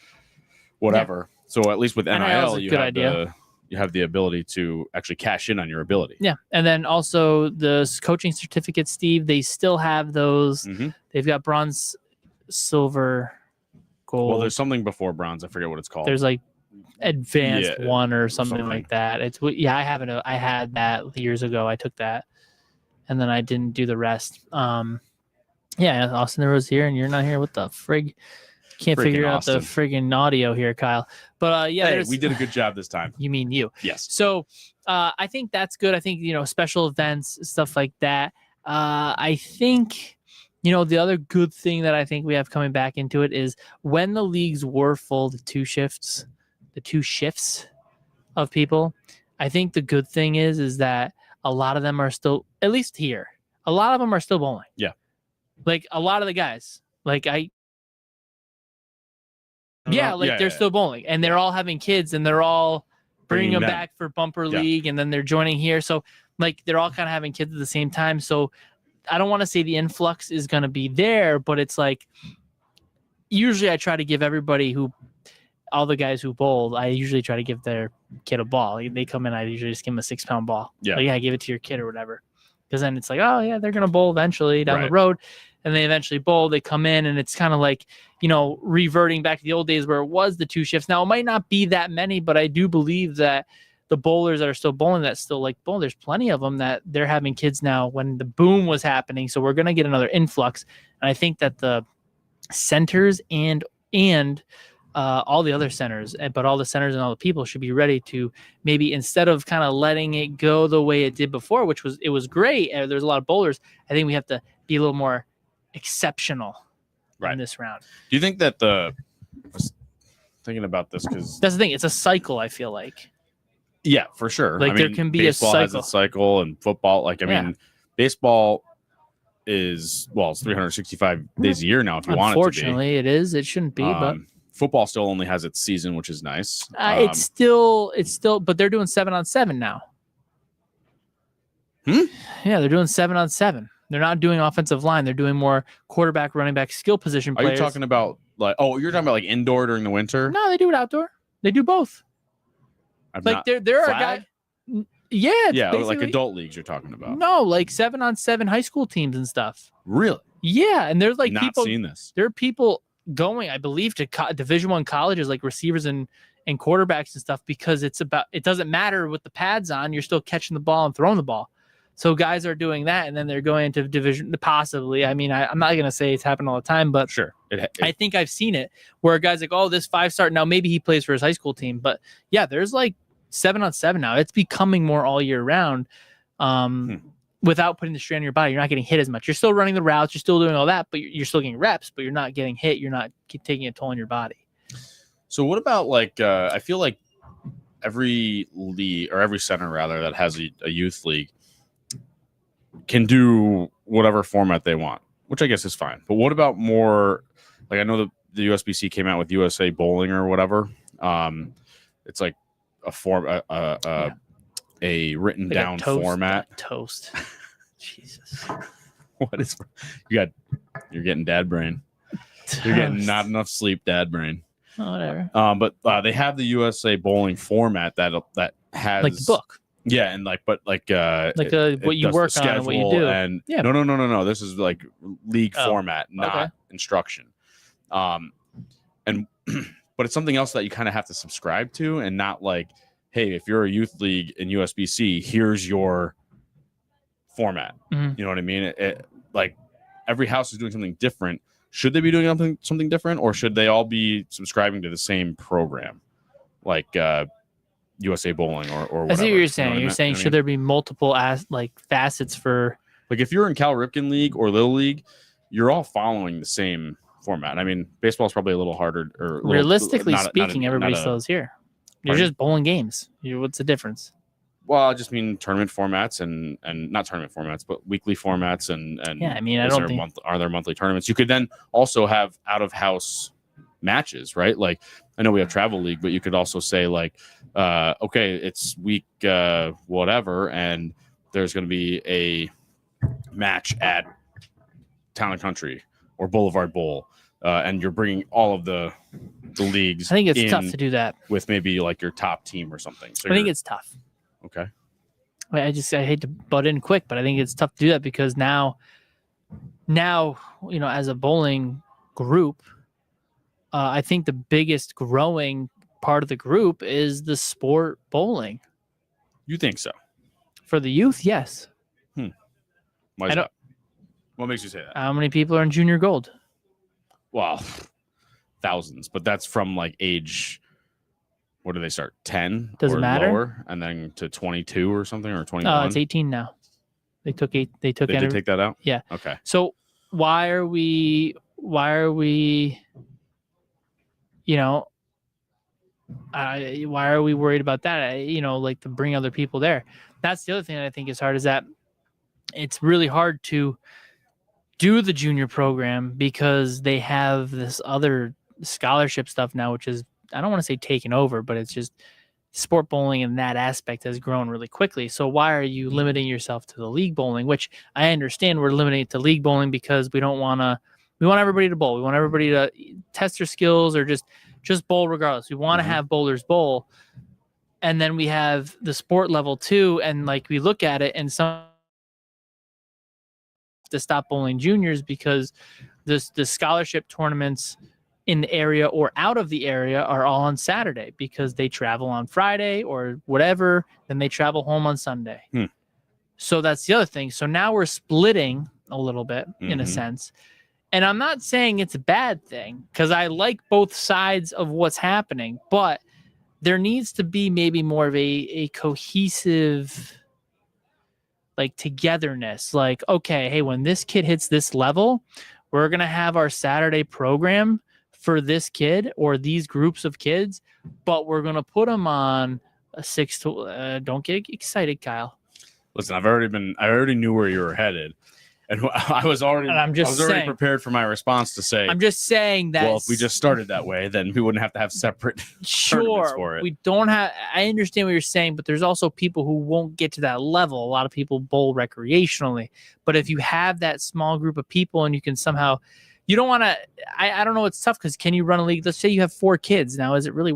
Speaker 1: whatever. Yeah. So at least with NIL, you have the ability to actually cash in on your ability.
Speaker 2: Yeah, and then also the coaching certificates, Steve. They still have those.
Speaker 1: Mm-hmm.
Speaker 2: They've got bronze, silver, gold.
Speaker 1: Well, there's something before bronze. I forget what it's called.
Speaker 2: There's like advanced one or something
Speaker 1: something.
Speaker 2: like that. I haven't. I had that years ago. I took that, and then I didn't do the rest. Yeah, Austin the Rose here, and you're not here. What the frig? Can't figure out the friggin' audio here, Kyle. But yeah,
Speaker 1: hey, we did a good job this time.
Speaker 2: You mean you?
Speaker 1: Yes.
Speaker 2: So I think that's good. I think special events, stuff like that. I think the other good thing that I think we have coming back into it is when the leagues were full, the two shifts of people. I think the good thing is that a lot of them are still, at least here, a lot of them are still bowling.
Speaker 1: Yeah.
Speaker 2: Like a lot of the guys, they're still bowling, and they're all having kids, and they're all bringing them back for Bumper League, and then they're joining here. So they're all kind of having kids at the same time. So I don't want to say the influx is going to be there, but it's usually I try to give all the guys who bowled, I usually try to give their kid a ball. They come in, I usually just give them a 6-pound ball. Yeah. Give it to your kid or whatever. Because then it's oh yeah, they're going to bowl eventually down the road. And they eventually bowl, they come in, and it's kind of reverting back to the old days where it was the two shifts. Now, it might not be that many, but I do believe that the bowlers that are still bowling that still bowl, there's plenty of them that they're having kids now when the boom was happening. So we're going to get another influx. And I think that the centers and all the other centers, but all the centers and all the people should be ready to maybe, instead of kind of letting it go the way it did before, which was great. There's a lot of bowlers. I think we have to be a little more exceptional in this round.
Speaker 1: Do you think that I was thinking about this because
Speaker 2: that's the thing. It's a cycle. I feel like.
Speaker 1: Yeah, for sure.
Speaker 2: There can be
Speaker 1: baseball
Speaker 2: a cycle.
Speaker 1: Has its cycle, and football. Mean, baseball is it's 365 days a year now. If you want it to be.
Speaker 2: Unfortunately, it is. It shouldn't be, but
Speaker 1: football still only has its season, which is nice.
Speaker 2: It's still, but they're doing 7-on-7 now. Yeah, they're doing 7-on-7. They're not doing offensive line. They're doing more quarterback, running back, skill position players.
Speaker 1: Are you talking about you're talking about indoor during the winter?
Speaker 2: No, they do it outdoor. They do both. There are guys. Yeah,
Speaker 1: like adult leagues you're talking about.
Speaker 2: No, 7-on-7 high school teams and stuff.
Speaker 1: Really?
Speaker 2: Yeah, and there's
Speaker 1: not
Speaker 2: people.
Speaker 1: Seen this.
Speaker 2: There are people going, I believe, to Division I colleges, receivers and quarterbacks and stuff, because it doesn't matter with the pads on. You're still catching the ball and throwing the ball. So guys are doing that, and then they're going into division, possibly. I mean, I'm not going to say it's happened all the time, but
Speaker 1: sure,
Speaker 2: I think I've seen it where a guy's this 5-star. Now, maybe he plays for his high school team, but yeah, there's 7-on-7 now. It's becoming more all year round without putting the strain on your body. You're not getting hit as much. You're still running the routes. You're still doing all that, but you're still getting reps, but you're not getting hit. You're not taking a toll on your body.
Speaker 1: So what about I feel like every league, or every center rather, that has a youth league can do whatever format they want, which I guess is fine. But what about more, I know the USBC came out with USA Bowling or whatever. It's a form, a written down format.
Speaker 2: Toast. Jesus.
Speaker 1: What is you're getting dad brain. You're getting not enough sleep, dad brain.
Speaker 2: Oh, whatever.
Speaker 1: But they have the USA Bowling format that has
Speaker 2: the book.
Speaker 1: Yeah, and what
Speaker 2: you work on and what you do.
Speaker 1: And no. This is league format, not instruction. But it's something else that you kind of have to subscribe to, and not hey, if you're a youth league in USBC, here's your format. Mm-hmm. You know what I mean? Every house is doing something different. Should they be doing something different, or should they all be subscribing to the same program, USA Bowling or whatever?
Speaker 2: I see what you're saying. You're saying should there be multiple facets for
Speaker 1: if you're in Cal Ripken League or Little League, you're all following the same format. I mean, baseball is probably a little harder.
Speaker 2: Realistically speaking, everybody still is here. You're just bowling games. What's the difference?
Speaker 1: Well, I just mean tournament formats and not tournament formats, but weekly formats and
Speaker 2: yeah. I mean,
Speaker 1: are there monthly tournaments? You could then also have out of house matches, right? I know we have travel league, but you could also say okay, it's week whatever, and there's going to be a match at Town and Country or Boulevard Bowl, and you're bringing all of the leagues.
Speaker 2: I think it's tough to do that
Speaker 1: with maybe your top team or something. So
Speaker 2: I think it's tough.
Speaker 1: Okay.
Speaker 2: I hate to butt in quick, but I think it's tough to do that because now as a bowling group, I think the biggest growing part of the group is the sport bowling.
Speaker 1: You think so?
Speaker 2: For the youth, yes.
Speaker 1: Why is that? What makes you say that?
Speaker 2: How many people are in junior gold?
Speaker 1: Well, thousands, but that's from like age. What do they start? 10
Speaker 2: Doesn't
Speaker 1: or
Speaker 2: matter.
Speaker 1: lower, and then to 22 or something, or 21.
Speaker 2: It's 18 now. They took
Speaker 1: They did take that out.
Speaker 2: Yeah.
Speaker 1: Okay.
Speaker 2: So why are we? You know, why are we worried about that? Like to bring other people there. That's the other thing that I think is hard, is that it's really hard to do the junior program because they have this other scholarship stuff now, which is, I don't want to say taken over, but it's just sport bowling in that aspect has grown really quickly. So why are you limiting yourself to the league bowling, which I understand we're limiting it to league bowling because we want everybody to bowl. We want everybody to test their skills or just bowl regardless. We want to have bowlers bowl. And then we have the sport level too. And like we look at it and some to stop bowling juniors because the scholarship tournaments in the area or out of the area are all on Saturday because they travel on Friday or whatever. Then they travel home on Sunday. So that's the other thing. So now we're splitting a little bit in a sense. And I'm not saying it's a bad thing because I like both sides of what's happening, but there needs to be maybe more of a cohesive like togetherness. Like, okay, hey, when this kid hits this level, we're going to have our Saturday program for this kid or these groups of kids, but we're going to put them on a 6 to don't get excited, Kyle.
Speaker 1: Listen, I already knew where you were headed. And I was already prepared for my response to say,
Speaker 2: I'm just saying that.
Speaker 1: Well, if we just started that way, then we wouldn't have to have separate tournaments for it.
Speaker 2: We don't have. I understand what you're saying, but there's also people who won't get to that level. A lot of people bowl recreationally, but if you have that small group of people and you can somehow, you don't want to. I don't know. It's tough because can you run a league? Let's say you have 4 kids. Now, is it really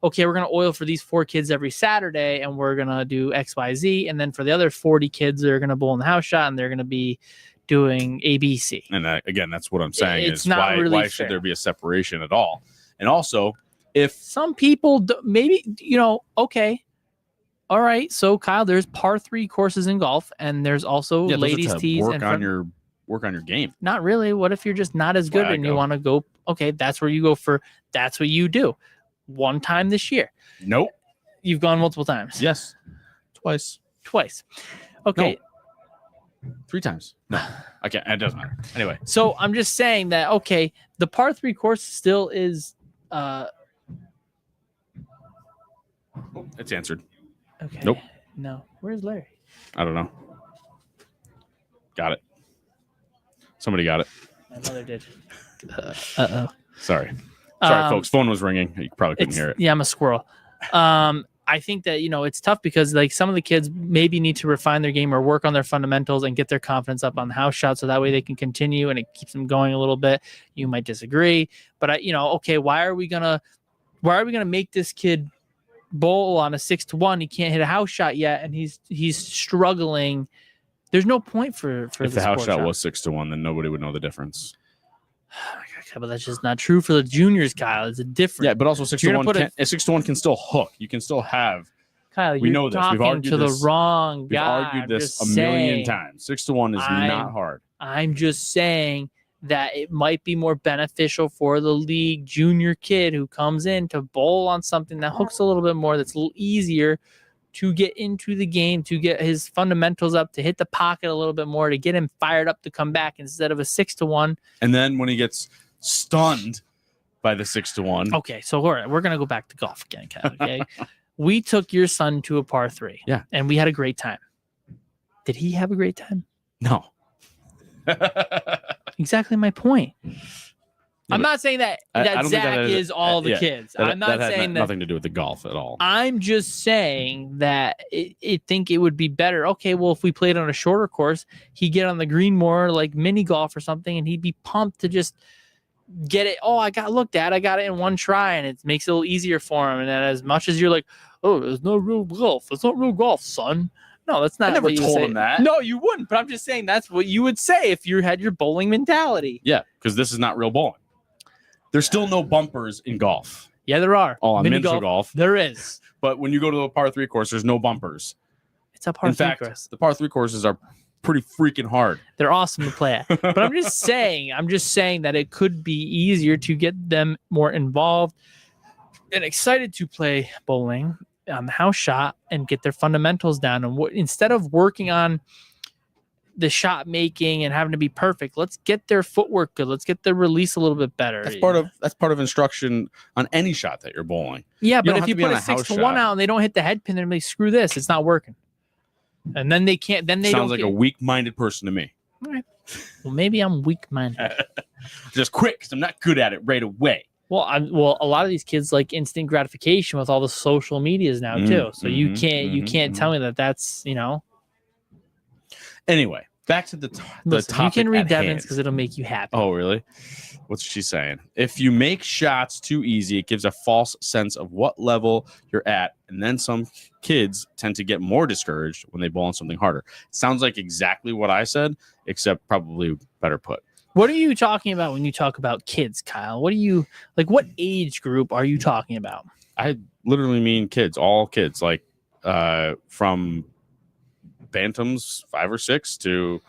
Speaker 2: okay? We're going to oil for these 4 kids every Saturday, and we're going to do X, Y, Z, and then for the other 40 kids, they're going to bowl in the house shot, and they're going to be doing ABC.
Speaker 1: And again, that's what I'm saying.
Speaker 2: It's
Speaker 1: is
Speaker 2: not
Speaker 1: why,
Speaker 2: really
Speaker 1: why
Speaker 2: fair.
Speaker 1: should there be a separation at all? And also, if
Speaker 2: some people maybe, okay, all right. So Kyle, there's par 3 courses in golf, and there's also ladies tees.
Speaker 1: Work on your game.
Speaker 2: Not really. What if you're just not as good and you want to go? Okay, that's where you go for. That's what you do. One time this year.
Speaker 1: Nope.
Speaker 2: You've gone multiple times.
Speaker 1: Yes. Twice.
Speaker 2: Okay.
Speaker 1: No. 3 times. No, I can't. It doesn't matter. Anyway.
Speaker 2: So I'm just saying that, okay, the par 3 course still is.
Speaker 1: It's answered.
Speaker 2: Okay.
Speaker 1: Nope.
Speaker 2: No. Where's Larry?
Speaker 1: I don't know. Got it. Somebody got it.
Speaker 2: My mother did. Uh-oh.
Speaker 1: Sorry, folks. Phone was ringing. You probably couldn't hear it.
Speaker 2: Yeah, I'm a squirrel. I think that, it's tough because like some of the kids maybe need to refine their game or work on their fundamentals and get their confidence up on the house shot. So that way they can continue and it keeps them going a little bit. You might disagree, but okay, why are we going to make this kid bowl on a 6 to 1? He can't hit a house shot yet. And he's struggling. There's no point for
Speaker 1: if the house shot was 6 to 1, then nobody would know the difference.
Speaker 2: But that's just not true for the juniors, Kyle. It's a different.
Speaker 1: Yeah, but also 6 to 1. 6 to 1 can still hook. You can still have.
Speaker 2: Kyle,
Speaker 1: we know this. We've argued
Speaker 2: this. The wrong guy.
Speaker 1: We've argued this a million times. 6 to 1 is not hard.
Speaker 2: I'm just saying that it might be more beneficial for the league junior kid who comes in to bowl on something that hooks a little bit more. That's a little easier to get into the game, to get his fundamentals up, to hit the pocket a little bit more, to get him fired up to come back instead of a 6 to 1.
Speaker 1: And then when he gets stunned by the 6 to 1.
Speaker 2: Okay, so all right, we're gonna go back to golf again, Ken, okay? We took your son to a par 3.
Speaker 1: Yeah.
Speaker 2: And we had a great time. Did he have a great time?
Speaker 1: No.
Speaker 2: Exactly my point.
Speaker 1: Yeah,
Speaker 2: I'm not saying that Zach is all the kids. I'm not saying that
Speaker 1: nothing to do with the golf at all.
Speaker 2: I'm just saying that I think it would be better. Okay, well, if we played on a shorter course, he'd get on the green more like mini golf or something, and he'd be pumped to just get it. Oh, I got it in one try, and it makes it a little easier for him. And then as much as you're like, oh, there's no real golf. It's not real golf, son. No, that's not.
Speaker 1: I never told him that.
Speaker 2: No, you wouldn't. But I'm just saying that's what you would say if you had your bowling mentality.
Speaker 1: Yeah, because this is not real bowling. There's still no bumpers in golf.
Speaker 2: Yeah, there are.
Speaker 1: Oh, on
Speaker 2: Mini
Speaker 1: miniature golf.
Speaker 2: There is.
Speaker 1: But when you go to the par 3 course, there's no bumpers.
Speaker 2: It's a par 3
Speaker 1: fact,
Speaker 2: course.
Speaker 1: The par 3 courses are pretty freaking hard.
Speaker 2: They're awesome to play at. But I'm just saying that it could be easier to get them more involved and excited to play bowling on the house shot and get their fundamentals down. And instead of working on the shot making and having to be perfect, let's get their footwork good. Let's get their release a little bit better.
Speaker 1: That's part of instruction on any shot that you're bowling.
Speaker 2: Yeah, but if you put a 6-1 out and they don't hit the head pin, they're like, screw this, it's not working. And then they can't. Then they
Speaker 1: sounds like a weak-minded person to me.
Speaker 2: All right. Well, maybe I'm weak-minded.
Speaker 1: Just quick, because I'm not good at it right away.
Speaker 2: Well, a lot of these kids like instant gratification with all the social medias now too. So you can't tell me that that's
Speaker 1: Anyway, back to the
Speaker 2: Listen,
Speaker 1: topic.
Speaker 2: You can read
Speaker 1: at
Speaker 2: Devin's
Speaker 1: hand.
Speaker 2: because it'll make you happy.
Speaker 1: Oh, really? What's she saying? If you make shots too easy, it gives a false sense of what level you're at, and then some kids tend to get more discouraged when they bowl on something harder. Sounds like exactly what I said, except probably better put.
Speaker 2: What are you talking about when you talk about kids, Kyle? What what age group are you talking about?
Speaker 1: I literally mean kids, all kids, like from bantams 5 or 6 to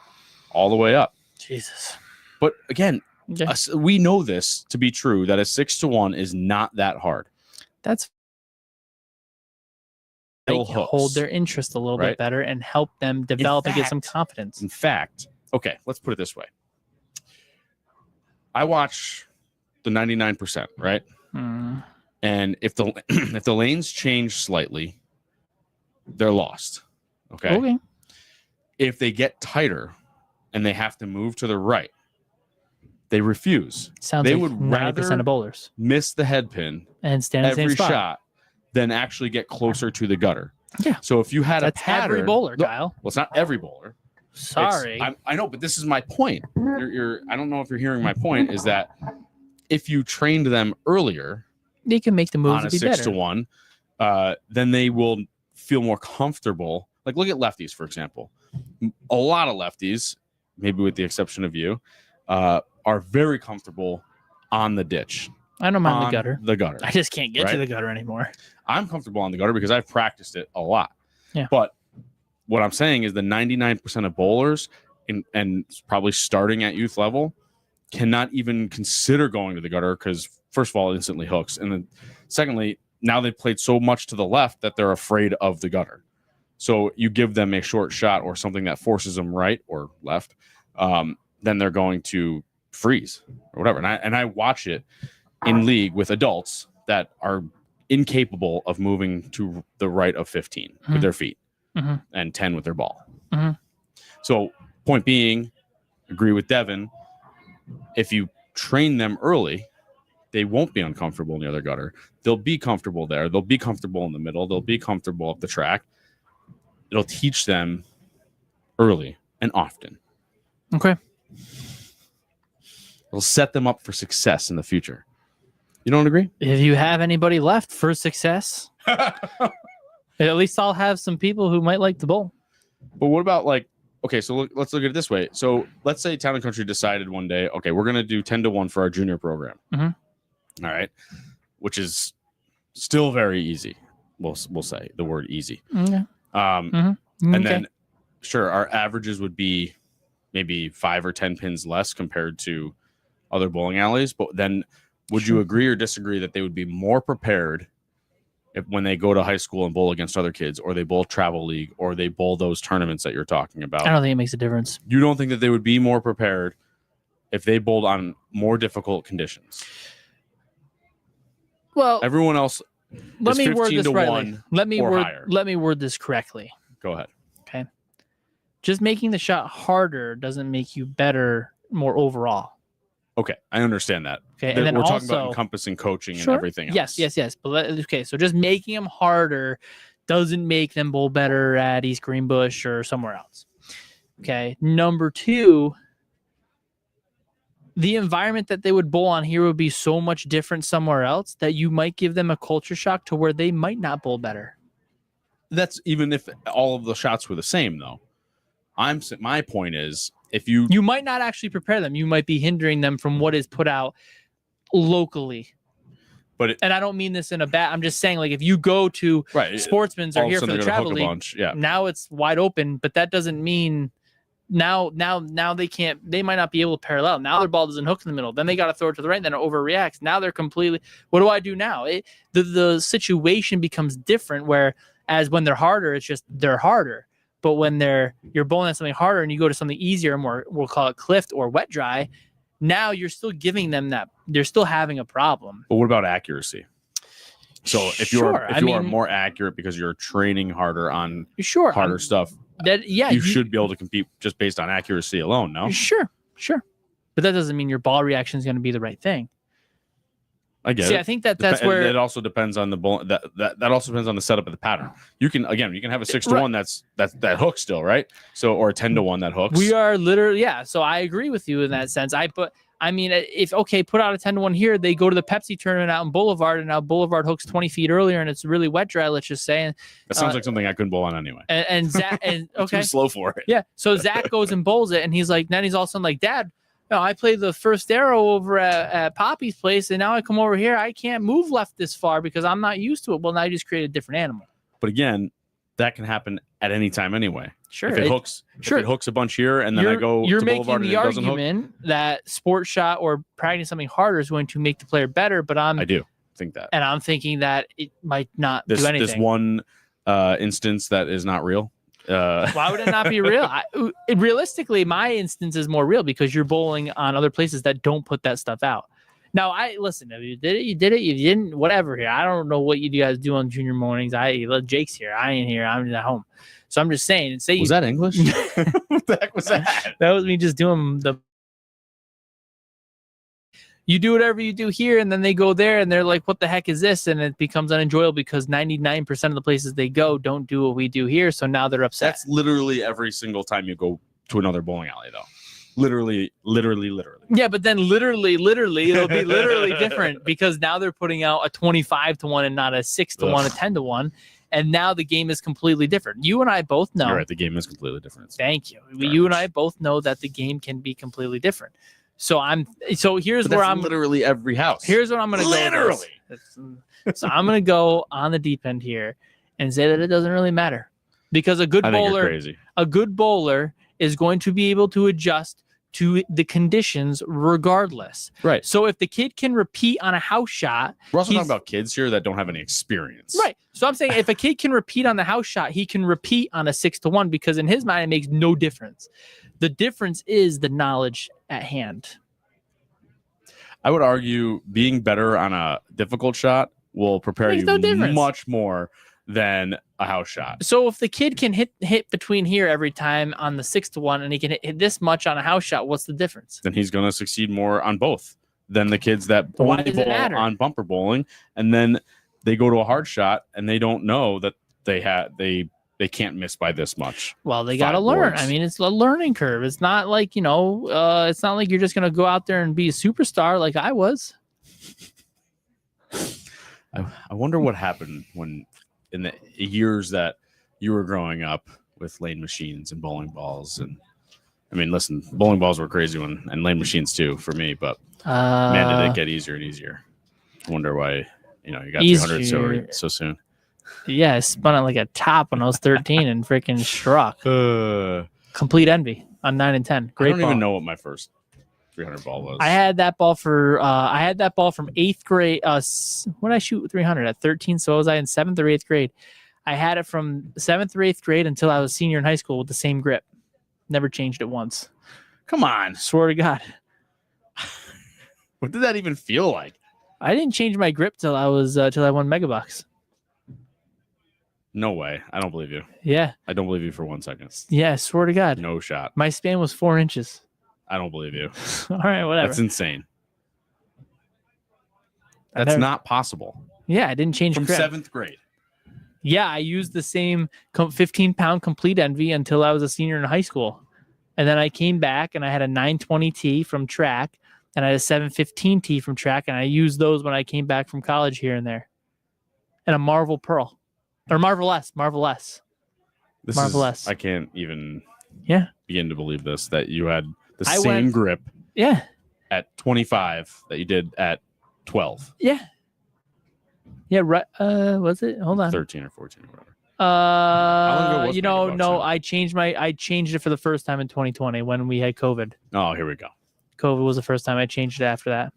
Speaker 1: all the way up.
Speaker 2: Jesus.
Speaker 1: But again,
Speaker 2: okay.
Speaker 1: We know this to be true, that a 6-1 is not that hard.
Speaker 2: That's hold their interest a little bit better and help them develop and get some confidence.
Speaker 1: In fact, okay, let's put it this way. I watch the 99%, right?
Speaker 2: Mm.
Speaker 1: And if the lanes change slightly, they're lost. Okay. If they get tighter and they have to move to the right, they refuse.
Speaker 2: Sounds
Speaker 1: they
Speaker 2: like
Speaker 1: would
Speaker 2: 90% of bowlers
Speaker 1: miss the head pin
Speaker 2: and stand in the
Speaker 1: every
Speaker 2: same spot.
Speaker 1: shot than actually get closer to the gutter.
Speaker 2: Yeah.
Speaker 1: So if you had
Speaker 2: That's
Speaker 1: a pattern,
Speaker 2: every bowler, Kyle.
Speaker 1: Well, it's not every bowler.
Speaker 2: Sorry.
Speaker 1: I know, but this is my point. I don't know if you're hearing my point, is that if you trained them earlier,
Speaker 2: they can make the moves
Speaker 1: on a
Speaker 2: be
Speaker 1: 6-1, then they will feel more comfortable. Like, look at lefties, for example. A lot of lefties, maybe with the exception of you, are very comfortable on the ditch.
Speaker 2: I don't mind the gutter.
Speaker 1: The gutter.
Speaker 2: I just can't get to the gutter anymore.
Speaker 1: I'm comfortable on the gutter because I've practiced it a lot.
Speaker 2: Yeah.
Speaker 1: But what I'm saying is the 99% of bowlers, and probably starting at youth level, cannot even consider going to the gutter because, first of all, it instantly hooks. And then secondly, now they've played so much to the left that they're afraid of the gutter. So you give them a short shot or something that forces them right or left, then they're going to freeze or whatever. And I watch it in league with adults that are incapable of moving to the right of 15 with their feet and 10 with their ball. So point being, agree with Devin, if you train them early, they won't be uncomfortable near the gutter. They'll be comfortable there. They'll be comfortable in the middle. They'll be comfortable up the track. It'll teach them early and often.
Speaker 2: Okay.
Speaker 1: It'll set them up for success in the future. You don't agree?
Speaker 2: If you have anybody left for success, at least I'll have some people who might like the bowl.
Speaker 1: But what about let's look at it this way. So let's say Town and Country decided one day, okay, we're going to do 10-1 for our junior program. All right. Which is still very easy. We'll say the word easy.
Speaker 2: Okay.
Speaker 1: And then sure, our averages would be maybe 5 or 10 pins less compared to other bowling alleys. But then would you agree or disagree that they would be more prepared when they go to high school and bowl against other kids, or they bowl travel league, or they bowl those tournaments that you're talking about?
Speaker 2: I don't think it makes a difference.
Speaker 1: You don't think that they would be more prepared if they bowled on more difficult conditions?
Speaker 2: Well,
Speaker 1: everyone else
Speaker 2: let me word this rightly. Let me word this correctly.
Speaker 1: Go ahead.
Speaker 2: Okay. Just making the shot harder doesn't make you better more overall.
Speaker 1: Okay, I understand that.
Speaker 2: Okay, and then
Speaker 1: we're
Speaker 2: also,
Speaker 1: talking about encompassing coaching and everything else.
Speaker 2: Yes. But okay, so just making them harder doesn't make them bowl better at East Greenbush or somewhere else. Okay. Number 2, the environment that they would bowl on here would be so much different somewhere else that you might give them a culture shock to where they might not bowl better.
Speaker 1: That's even if all of the shots were the same, though. My point is, if you
Speaker 2: might not actually prepare them, you might be hindering them from what is put out locally. and I don't mean this in a bad. I'm just saying, like, if you go to Sportsman's or here for the travel league, now it's wide open. But that doesn't mean now they can't. They might not be able to parallel. Now their ball doesn't hook in the middle. Then they got to throw it to the right. Then it overreacts. Now they're completely. What do I do now? The situation becomes different. Whereas when they're harder, it's just they're harder. But when you're bowling at something harder and you go to something easier, more we'll call it cliffed or wet dry. Now you're still giving them that. They're still having a problem.
Speaker 1: But what about accuracy? So if you are more accurate because you're training harder on harder stuff, you should be able to compete just based on accuracy alone. No,
Speaker 2: sure, but that doesn't mean your ball reaction is going to be the right thing.
Speaker 1: I get it.
Speaker 2: I think that's where
Speaker 1: it also depends on the ball. That also depends on the setup of the pattern. You can have a 6-1 that hooks still, right? So or a 10-1 that hooks.
Speaker 2: We are literally So I agree with you in that sense. Put out a 10-1 here, they go to the Pepsi tournament out in Boulevard, and now Boulevard hooks 20 feet earlier, and it's really wet dry. Let's just say.
Speaker 1: That sounds like something I couldn't bowl on anyway.
Speaker 2: And Zach,
Speaker 1: too slow for it.
Speaker 2: Yeah. So Zach goes and bowls it, and he's like, then he's all of a sudden like, Dad. No, I played the first arrow over at Poppy's place, and now I come over here. I can't move left this far because I'm not used to it. Well, now you just create a different animal.
Speaker 1: But again, that can happen at any time anyway.
Speaker 2: Sure.
Speaker 1: If it hooks a bunch here, and then I go
Speaker 2: you're
Speaker 1: to Boulevard
Speaker 2: making the
Speaker 1: and it doesn't
Speaker 2: argument that sports shot or practicing something harder is going to make the player better. But I
Speaker 1: do think that,
Speaker 2: and I'm thinking that it might not do anything.
Speaker 1: This one instance that is not real.
Speaker 2: Why would it not be real? Realistically, my instance is more real because you're bowling on other places that don't put that stuff out. Now, listen. If you did it, you did it. You didn't, whatever. Here, I don't know what you guys do on junior mornings. Jake's here. I ain't here. I'm at home. So I'm just saying.
Speaker 1: Was that English? What the heck was that?
Speaker 2: That was me just doing the. You do whatever you do here, and then they go there, and they're like, what the heck is this? And it becomes unenjoyable because 99% of the places they go don't do what we do here, so now they're upset.
Speaker 1: That's literally every single time you go to another bowling alley, though. Literally.
Speaker 2: Yeah, but then literally, it'll be literally different because now they're putting out a 25-1 and not a 6-1, a 10-1. And now the game is completely different. You and I both know.
Speaker 1: You're right, the game is completely different.
Speaker 2: Thank you. You and I both know that the game can be completely different. So here's where I'm
Speaker 1: literally every house.
Speaker 2: Here's what I'm going to go.
Speaker 1: Literally.
Speaker 2: So I'm going to go on the deep end here and say that it doesn't really matter because a good bowler is going to be able to adjust to the conditions regardless.
Speaker 1: Right.
Speaker 2: So if the kid can repeat on a house shot,
Speaker 1: we're also talking about kids here that don't have any experience.
Speaker 2: Right. So I'm saying if a kid can repeat on the house shot, he can repeat on a 6-1 because in his mind it makes no difference. The difference is the knowledge at hand.
Speaker 1: I would argue being better on a difficult shot will prepare you much more than a house shot.
Speaker 2: So if the kid can hit between here every time on the 6-1 and he can hit this much on a house shot, what's the difference?
Speaker 1: Then he's going to succeed more on both than the kids that only bowl on bumper bowling, and then they go to a hard shot and they don't know that they can't miss by this much.
Speaker 2: Well, they got to learn. I mean, it's a learning curve. It's not like, it's not like you're just going to go out there and be a superstar like I was.
Speaker 1: I wonder what happened when in the years that you were growing up with lane machines and bowling balls. And I mean, listen, bowling balls were crazy and lane machines too for me, but man, did it get easier and easier. I wonder why, you got 300 so soon.
Speaker 2: Yeah, I spun it like a top when I was 13 and freaking struck. Complete envy on 9 and 10. Great.
Speaker 1: I don't even know what my first 300 ball was.
Speaker 2: I had that ball from 8th grade. When did I shoot 300 at 13? So was I in 7th or 8th grade? I had it from 7th or 8th grade until I was senior in high school with the same grip. Never changed it once.
Speaker 1: Come on,
Speaker 2: swear to God.
Speaker 1: What did that even feel like?
Speaker 2: I didn't change my grip till I won Megabucks.
Speaker 1: No way. I don't believe you.
Speaker 2: Yeah.
Speaker 1: I don't believe you for 1 second.
Speaker 2: Yeah, swear to God.
Speaker 1: No shot.
Speaker 2: My span was 4 inches.
Speaker 1: I don't believe you.
Speaker 2: All right, whatever.
Speaker 1: That's insane. That's not possible.
Speaker 2: Yeah, I didn't change
Speaker 1: from
Speaker 2: grip.
Speaker 1: 7th grade.
Speaker 2: Yeah, I used the same 15-pound complete envy until I was a senior in high school. And then I came back and I had a 920T from track and I had a 715T from track. And I used those when I came back from college here and there. And a Marvel Pearl. Or Marvel S.
Speaker 1: I can't even begin to believe this, that you had the same grip
Speaker 2: at
Speaker 1: 25 that you did at 12.
Speaker 2: Yeah. Yeah, right. Was it? Hold on.
Speaker 1: 13 or 14 or whatever. long ago was
Speaker 2: You know,
Speaker 1: Megabucks,
Speaker 2: no,
Speaker 1: huh?
Speaker 2: I changed it for the first time in 2020 when we had COVID.
Speaker 1: Oh, here we go.
Speaker 2: COVID was the first time I changed it after that.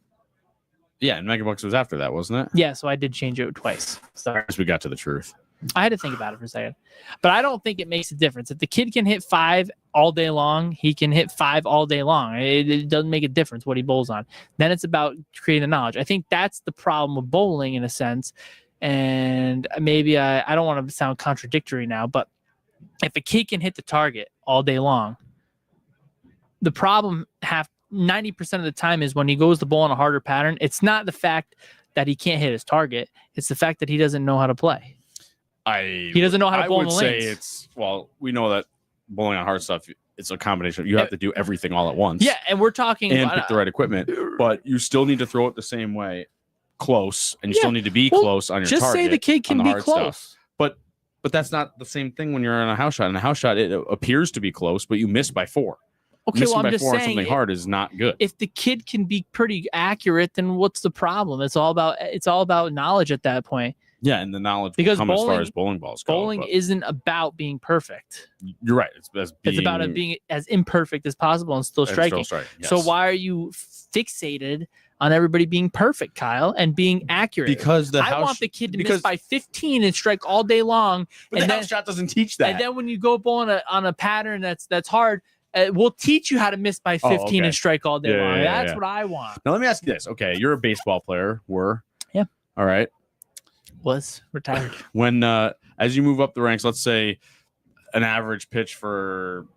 Speaker 1: Yeah, and Megabucks was after that, wasn't it?
Speaker 2: Yeah, so I did change it twice. Sorry.
Speaker 1: As we got to the truth.
Speaker 2: I had to think about it for a second. But I don't think it makes a difference. If the kid can hit 5 all day long, he can hit 5 all day long. It doesn't make a difference what he bowls on. Then it's about creating the knowledge. I think that's the problem with bowling in a sense. And maybe I don't want to sound contradictory now, but if a kid can hit the target all day long, the problem 90% of the time is when he goes to bowl on a harder pattern, it's not the fact that he can't hit his target. It's the fact that he doesn't know how to play. He doesn't know how to bowl in the lanes.
Speaker 1: We know that bowling on hard stuff, it's a combination. You have to do everything all at once.
Speaker 2: Yeah, and we're talking
Speaker 1: and pick the right equipment, but you still need to throw it the same way, close, and you still need to be close on your target.
Speaker 2: Just say the kid can be close.
Speaker 1: Stuff. But that's not the same thing when you're on a house shot. In a house shot, it appears to be close, but you miss by 4.
Speaker 2: Okay,
Speaker 1: missing
Speaker 2: well, I'm
Speaker 1: by
Speaker 2: just
Speaker 1: 4 on
Speaker 2: saying
Speaker 1: something hard is not good.
Speaker 2: If the kid can be pretty accurate, then what's the problem? It's all about knowledge at that point.
Speaker 1: Yeah, and the knowledge
Speaker 2: because
Speaker 1: will come as far as bowling balls go.
Speaker 2: Bowling isn't about being perfect.
Speaker 1: You're right.
Speaker 2: It's about it being as imperfect as possible and still striking.
Speaker 1: Yes.
Speaker 2: So why are you fixated on everybody being perfect, Kyle, and being accurate?
Speaker 1: Because I
Speaker 2: want the kid to miss by 15 and strike all day long.
Speaker 1: But the house shot doesn't teach that.
Speaker 2: And then when you go bowl on a pattern that's hard, we'll teach you how to miss by 15 and strike all day long. That's what I want.
Speaker 1: Now let me ask you this. Okay, you're a baseball player.
Speaker 2: Yeah.
Speaker 1: All right.
Speaker 2: Was retired.
Speaker 1: When as you move up the ranks, let's say an average pitch for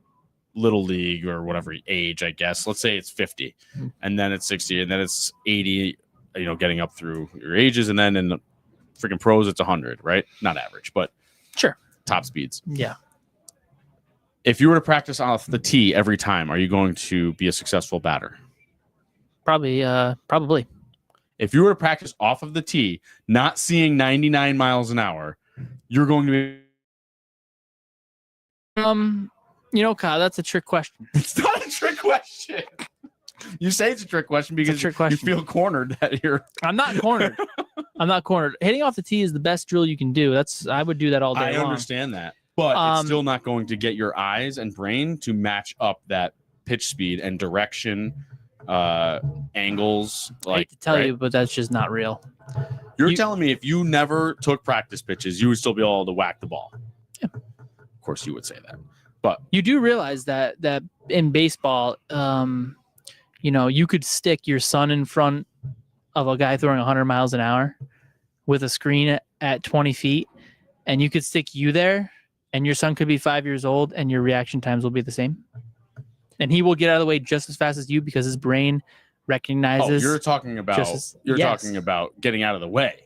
Speaker 1: little league or whatever age, I guess. Let's say it's 50, and then it's 60, and then it's 80. You know, getting up through your ages, and then in the freaking pros, it's 100. Right? Not average, but
Speaker 2: sure.
Speaker 1: Top speeds.
Speaker 2: Yeah.
Speaker 1: If you were to practice off the tee every time, are you going to be a successful batter?
Speaker 2: Probably.
Speaker 1: If you were to practice off of the tee, not seeing 99 miles an hour, you're going to be...
Speaker 2: You know, Kyle, that's a trick question.
Speaker 1: It's not a trick question. You say it's a trick question because you feel cornered that you're...
Speaker 2: I'm not cornered. I'm not cornered. Hitting off the tee is the best drill you can do. I would do that all day long.
Speaker 1: I understand that. But it's still not going to get your eyes and brain to match up that pitch speed and direction, angles.
Speaker 2: I hate to tell you, but that's just not real.
Speaker 1: You're telling me if you never took practice pitches, you would still be able to whack the ball.
Speaker 2: Yeah.
Speaker 1: Of course you would say that. But
Speaker 2: you do realize that in baseball, you know, you could stick your son in front of a guy throwing 100 miles an hour with a screen at 20 feet, and you could stick you there, and your son could be 5 years old, and your reaction times will be the same. And he will get out of the way just as fast as you because his brain recognizes.
Speaker 1: Oh, you're talking about talking about getting out of the way.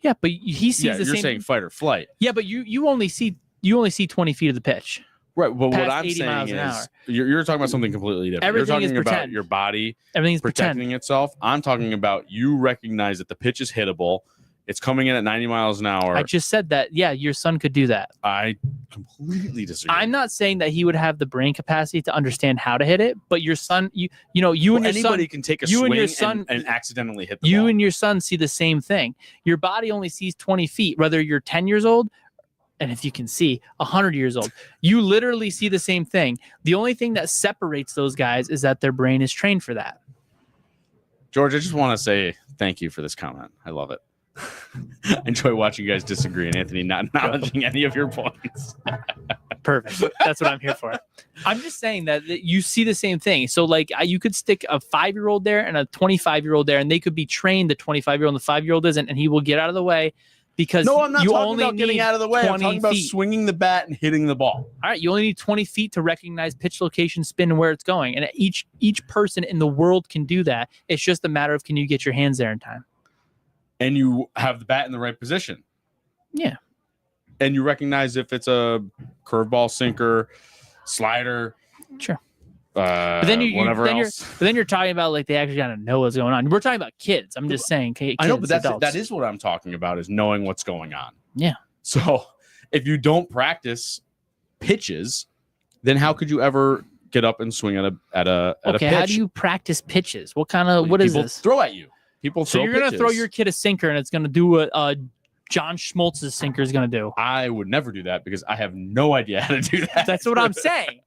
Speaker 2: Yeah, but he sees the same.
Speaker 1: You're saying fight or flight.
Speaker 2: Yeah, but you only see 20 feet of the pitch.
Speaker 1: Right, but what I'm saying is you're talking about something completely different.
Speaker 2: Everything
Speaker 1: you're talking about your body protecting itself. I'm talking about you recognize that the pitch is hittable. It's coming in at 90 miles an hour.
Speaker 2: I just said that. Yeah, your son could do that.
Speaker 1: I completely disagree.
Speaker 2: I'm not saying that he would have the brain capacity to understand how to hit it, but your son, and your son,
Speaker 1: anybody can take a swing and accidentally hit the ball.
Speaker 2: You and your son see the same thing. Your body only sees 20 feet, whether you're 10 years old, and if you can see 100 years old, you literally see the same thing. The only thing that separates those guys is that their brain is trained for that.
Speaker 1: George, I just want to say thank you for this comment. I love it. I enjoy watching you guys disagree and Anthony not acknowledging any of your points.
Speaker 2: Perfect. That's what I'm here for. I'm just saying that you see the same thing. So like you could stick a 5-year-old there and a 25-year-old there, and they could be trained, the 25-year-old and the 5-year-old isn't, and he will get out of the way because
Speaker 1: I'm not
Speaker 2: you
Speaker 1: talking
Speaker 2: only
Speaker 1: about getting out of the way. I'm talking about swinging the bat and hitting the ball.
Speaker 2: All right, you only need 20 feet to recognize pitch location, spin, and where it's going. And each person in the world can do that. It's just a matter of can you get your hands there in time.
Speaker 1: And you have the bat in the right position.
Speaker 2: Yeah.
Speaker 1: And you recognize if it's a curveball, sinker, slider.
Speaker 2: Sure.
Speaker 1: But then
Speaker 2: you're talking about like they actually gotta know what's going on. We're talking about kids. I'm just saying kids,
Speaker 1: I know, but that is what I'm talking about, is knowing what's going on.
Speaker 2: Yeah.
Speaker 1: So if you don't practice pitches, then how could you ever get up and swing at a pitch?
Speaker 2: How do you practice pitches? What is this?
Speaker 1: Throw at you. People
Speaker 2: So
Speaker 1: throw
Speaker 2: you're gonna throw
Speaker 1: pitches.
Speaker 2: your kid a sinker, and it's gonna do what John Schmaltz's sinker is gonna do.
Speaker 1: I would never do that because I have no idea how to do that.
Speaker 2: That's what I'm saying.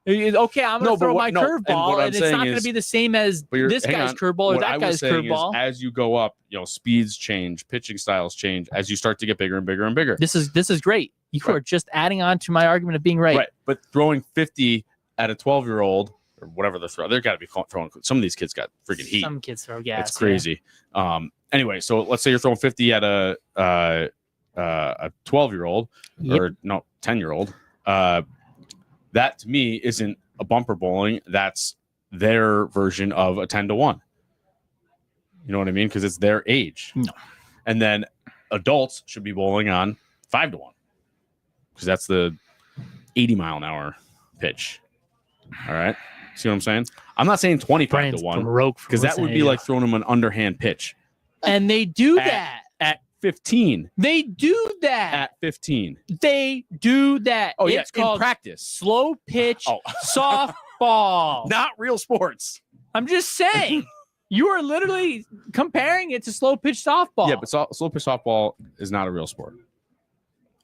Speaker 2: Okay, I'm gonna throw my curveball, and it's not gonna be the same as this guy's curveball or that guy's curveball.
Speaker 1: As you go up, speeds change, pitching styles change as you start to get bigger and bigger and bigger.
Speaker 2: This is great. You are just adding on to my argument of being right.
Speaker 1: Right, but throwing 50 at a 12-year-old or whatever they're throwing, they've got to be throwing. Some of these kids got freaking heat.
Speaker 2: Some kids throw gas.
Speaker 1: It's crazy. Yeah. Anyway, so let's say you're throwing 50 at a 12-year-old or 10-year-old. That to me isn't a bumper bowling. That's their version of a 10-1. You know what I mean? Because it's their age.
Speaker 2: No.
Speaker 1: And then adults should be bowling on 5-1 because that's the 80-mile-an-hour pitch. All right. See what I'm saying? I'm not saying 25-1 because that would be like throwing them an underhand pitch.
Speaker 2: And they do that
Speaker 1: at 15.
Speaker 2: They do that
Speaker 1: at 15.
Speaker 2: They do that.
Speaker 1: Oh,
Speaker 2: it's
Speaker 1: yeah,
Speaker 2: called
Speaker 1: in practice.
Speaker 2: Slow pitch softball.
Speaker 1: Not real sports.
Speaker 2: I'm just saying. You are literally comparing it to slow pitch softball.
Speaker 1: Yeah, but slow pitch softball is not a real sport.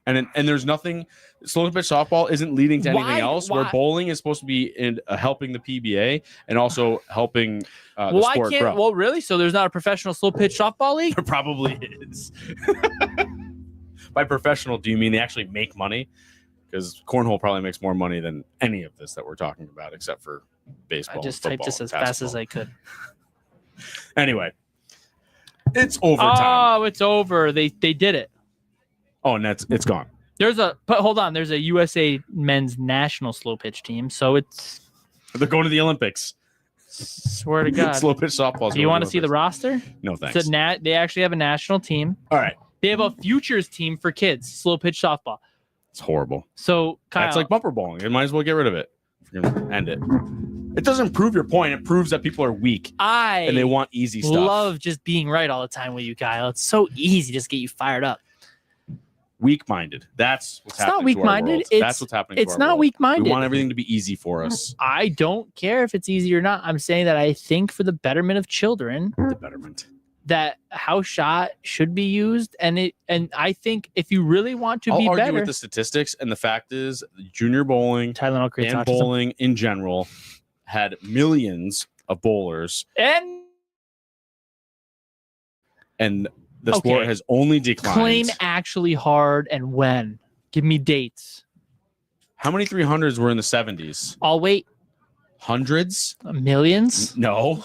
Speaker 1: And there's nothing. Slow pitch softball isn't leading to anything else. Where bowling is supposed to be helping the PBA and also helping the sport grow.
Speaker 2: Well, really? So there's not a professional slow pitch softball league?
Speaker 1: There probably is. By professional, do you mean they actually make money? Because cornhole probably makes more money than any of this that we're talking about, except for baseball.
Speaker 2: I just typed this as fast as I could.
Speaker 1: Anyway, it's overtime.
Speaker 2: Oh, it's over. They did it.
Speaker 1: Oh, and it's gone.
Speaker 2: But hold on. There's a USA men's national slow pitch team, so
Speaker 1: they're going to the Olympics.
Speaker 2: Swear to God.
Speaker 1: Slow pitch softball.
Speaker 2: Do you want to see the roster?
Speaker 1: No thanks.
Speaker 2: They actually have a national team.
Speaker 1: All right.
Speaker 2: They have a futures team for kids, slow pitch softball.
Speaker 1: It's horrible.
Speaker 2: So Kyle,
Speaker 1: that's like bumper bowling. You might as well get rid of it. If you're gonna end it. It doesn't prove your point. It proves that people are weak and they want easy stuff.
Speaker 2: I love just being right all the time with you, Kyle. It's so easy just to get you fired up.
Speaker 1: Weak-minded. That's what's happening.
Speaker 2: It's not weak-minded.
Speaker 1: That's what's happening.
Speaker 2: It's not weak-minded.
Speaker 1: We want everything to be easy for us.
Speaker 2: I don't care if it's easy or not. I'm saying that I think for the betterment of children, that house shot should be used, and I think if you really want to be
Speaker 1: argue
Speaker 2: better,
Speaker 1: with the statistics, and the fact is, junior bowling
Speaker 2: and
Speaker 1: bowling in general had millions of bowlers, and the sport has only declined.
Speaker 2: Claim actually hard and when? Give me dates.
Speaker 1: How many 300s were in the 70s?
Speaker 2: I'll wait.
Speaker 1: Hundreds?
Speaker 2: Millions?
Speaker 1: No.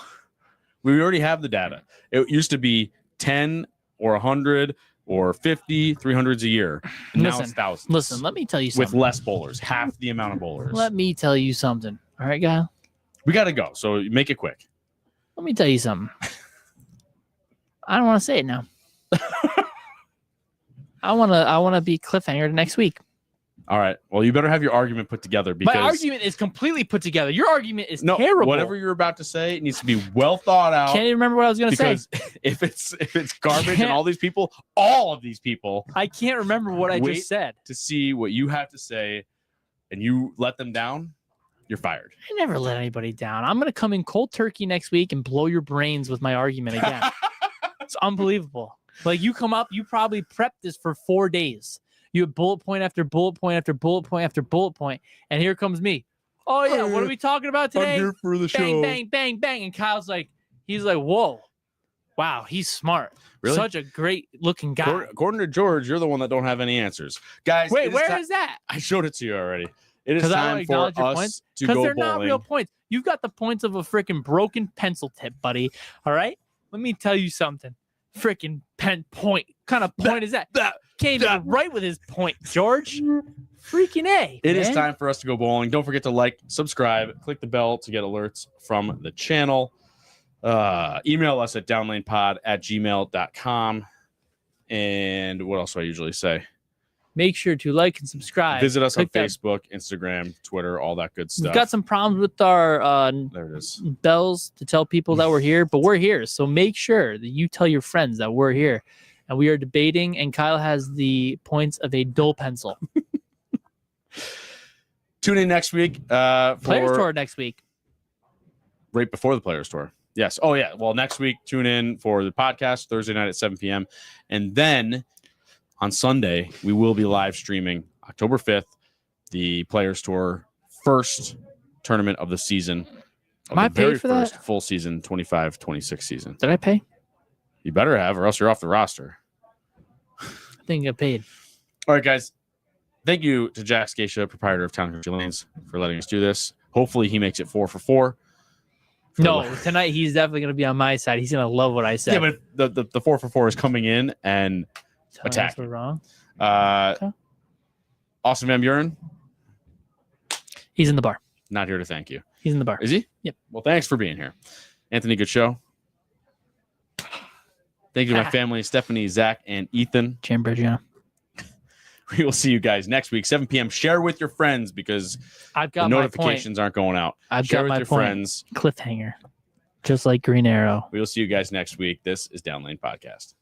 Speaker 1: We already have the data. It used to be 10 or 100 or 50 300s a year. And now it's thousands.
Speaker 2: Listen, let me tell you something.
Speaker 1: With less bowlers, half the amount of bowlers.
Speaker 2: Let me tell you something. All right, guy?
Speaker 1: We got to go, so make it quick.
Speaker 2: Let me tell you something. I don't want to say it now. I want to be cliffhanger next week.
Speaker 1: All right. Well, you better have your argument put together because
Speaker 2: my argument is completely put together. Your argument is terrible.
Speaker 1: Whatever you're about to say needs to be well thought out.
Speaker 2: Can't even remember what I was going to say.
Speaker 1: Because if it's garbage and all of these people,
Speaker 2: I can't remember what I just said.
Speaker 1: To see what you have to say, and you let them down, you're fired.
Speaker 2: I never let anybody down. I'm going to come in cold turkey next week and blow your brains with my argument again. It's unbelievable. Like you come up, you probably prepped this for 4 days. You have bullet point after bullet point after bullet point after bullet point, and here comes me. Oh yeah, what are we talking about today?
Speaker 1: I'm here for the show.
Speaker 2: Bang, bang, bang, bang, and Kyle's like, whoa, wow, he's smart.
Speaker 1: Really?
Speaker 2: Such a great looking guy.
Speaker 1: According to George, you're the one that don't have any answers, guys.
Speaker 2: Wait, where is that?
Speaker 1: I showed it to you already. It is time for us to go bowling.
Speaker 2: Because they're not real points. You've got the points of a freaking broken pencil tip, buddy. All right, let me tell you something. Freaking pen point. What kind of point is that? Came in right with his point, George. Freaking A.
Speaker 1: It is time for us to go bowling. Don't forget to like, subscribe, click the bell to get alerts from the channel. Email us at downlanepod@gmail.com. And what else do I usually say?
Speaker 2: Make sure to like and subscribe.
Speaker 1: Visit us on Facebook, Instagram, Twitter, all that good stuff.
Speaker 2: We've got some problems with our
Speaker 1: there it is.
Speaker 2: bells to tell people that we're here, but we're here. So make sure that you tell your friends that we're here. And we are debating, and Kyle has the points of a dull pencil.
Speaker 1: Tune in next week.
Speaker 2: Players Tour next week.
Speaker 1: Right before the Players Tour. Yes. Oh, yeah. Well, next week, tune in for the podcast Thursday night at 7 p.m. And then on Sunday, we will be live streaming October 5th, the Players Tour first tournament of the season.
Speaker 2: Am I paid for that?
Speaker 1: Full season, 25-26 season.
Speaker 2: Did I pay?
Speaker 1: You better have, or else you're off the roster.
Speaker 2: I think I paid.
Speaker 1: All right, guys. Thank you to Jack Scaccia, proprietor of Town Country Lanes, for letting us do this. Hopefully, he makes it 4 for 4.
Speaker 2: No, tonight he's definitely going to be on my side. He's going to love what I said.
Speaker 1: Yeah, but the 4 for 4 is coming in and attack.
Speaker 2: We're wrong.
Speaker 1: Okay. Austin VanBuren.
Speaker 2: He's in the bar.
Speaker 1: Not here to thank you.
Speaker 2: He's in the bar.
Speaker 1: Is he?
Speaker 2: Yep.
Speaker 1: Well, thanks for being here. Anthony, good show. Thank you to my family, Stephanie, Zach, and Ethan.
Speaker 2: Chambridge, yeah.
Speaker 1: We will see you guys next week, 7 p.m. Share with your friends because
Speaker 2: I've got
Speaker 1: the notifications aren't going out. Share with your friends.
Speaker 2: Cliffhanger. Just like Green Arrow.
Speaker 1: We will see you guys next week. This is Down Lane Podcast.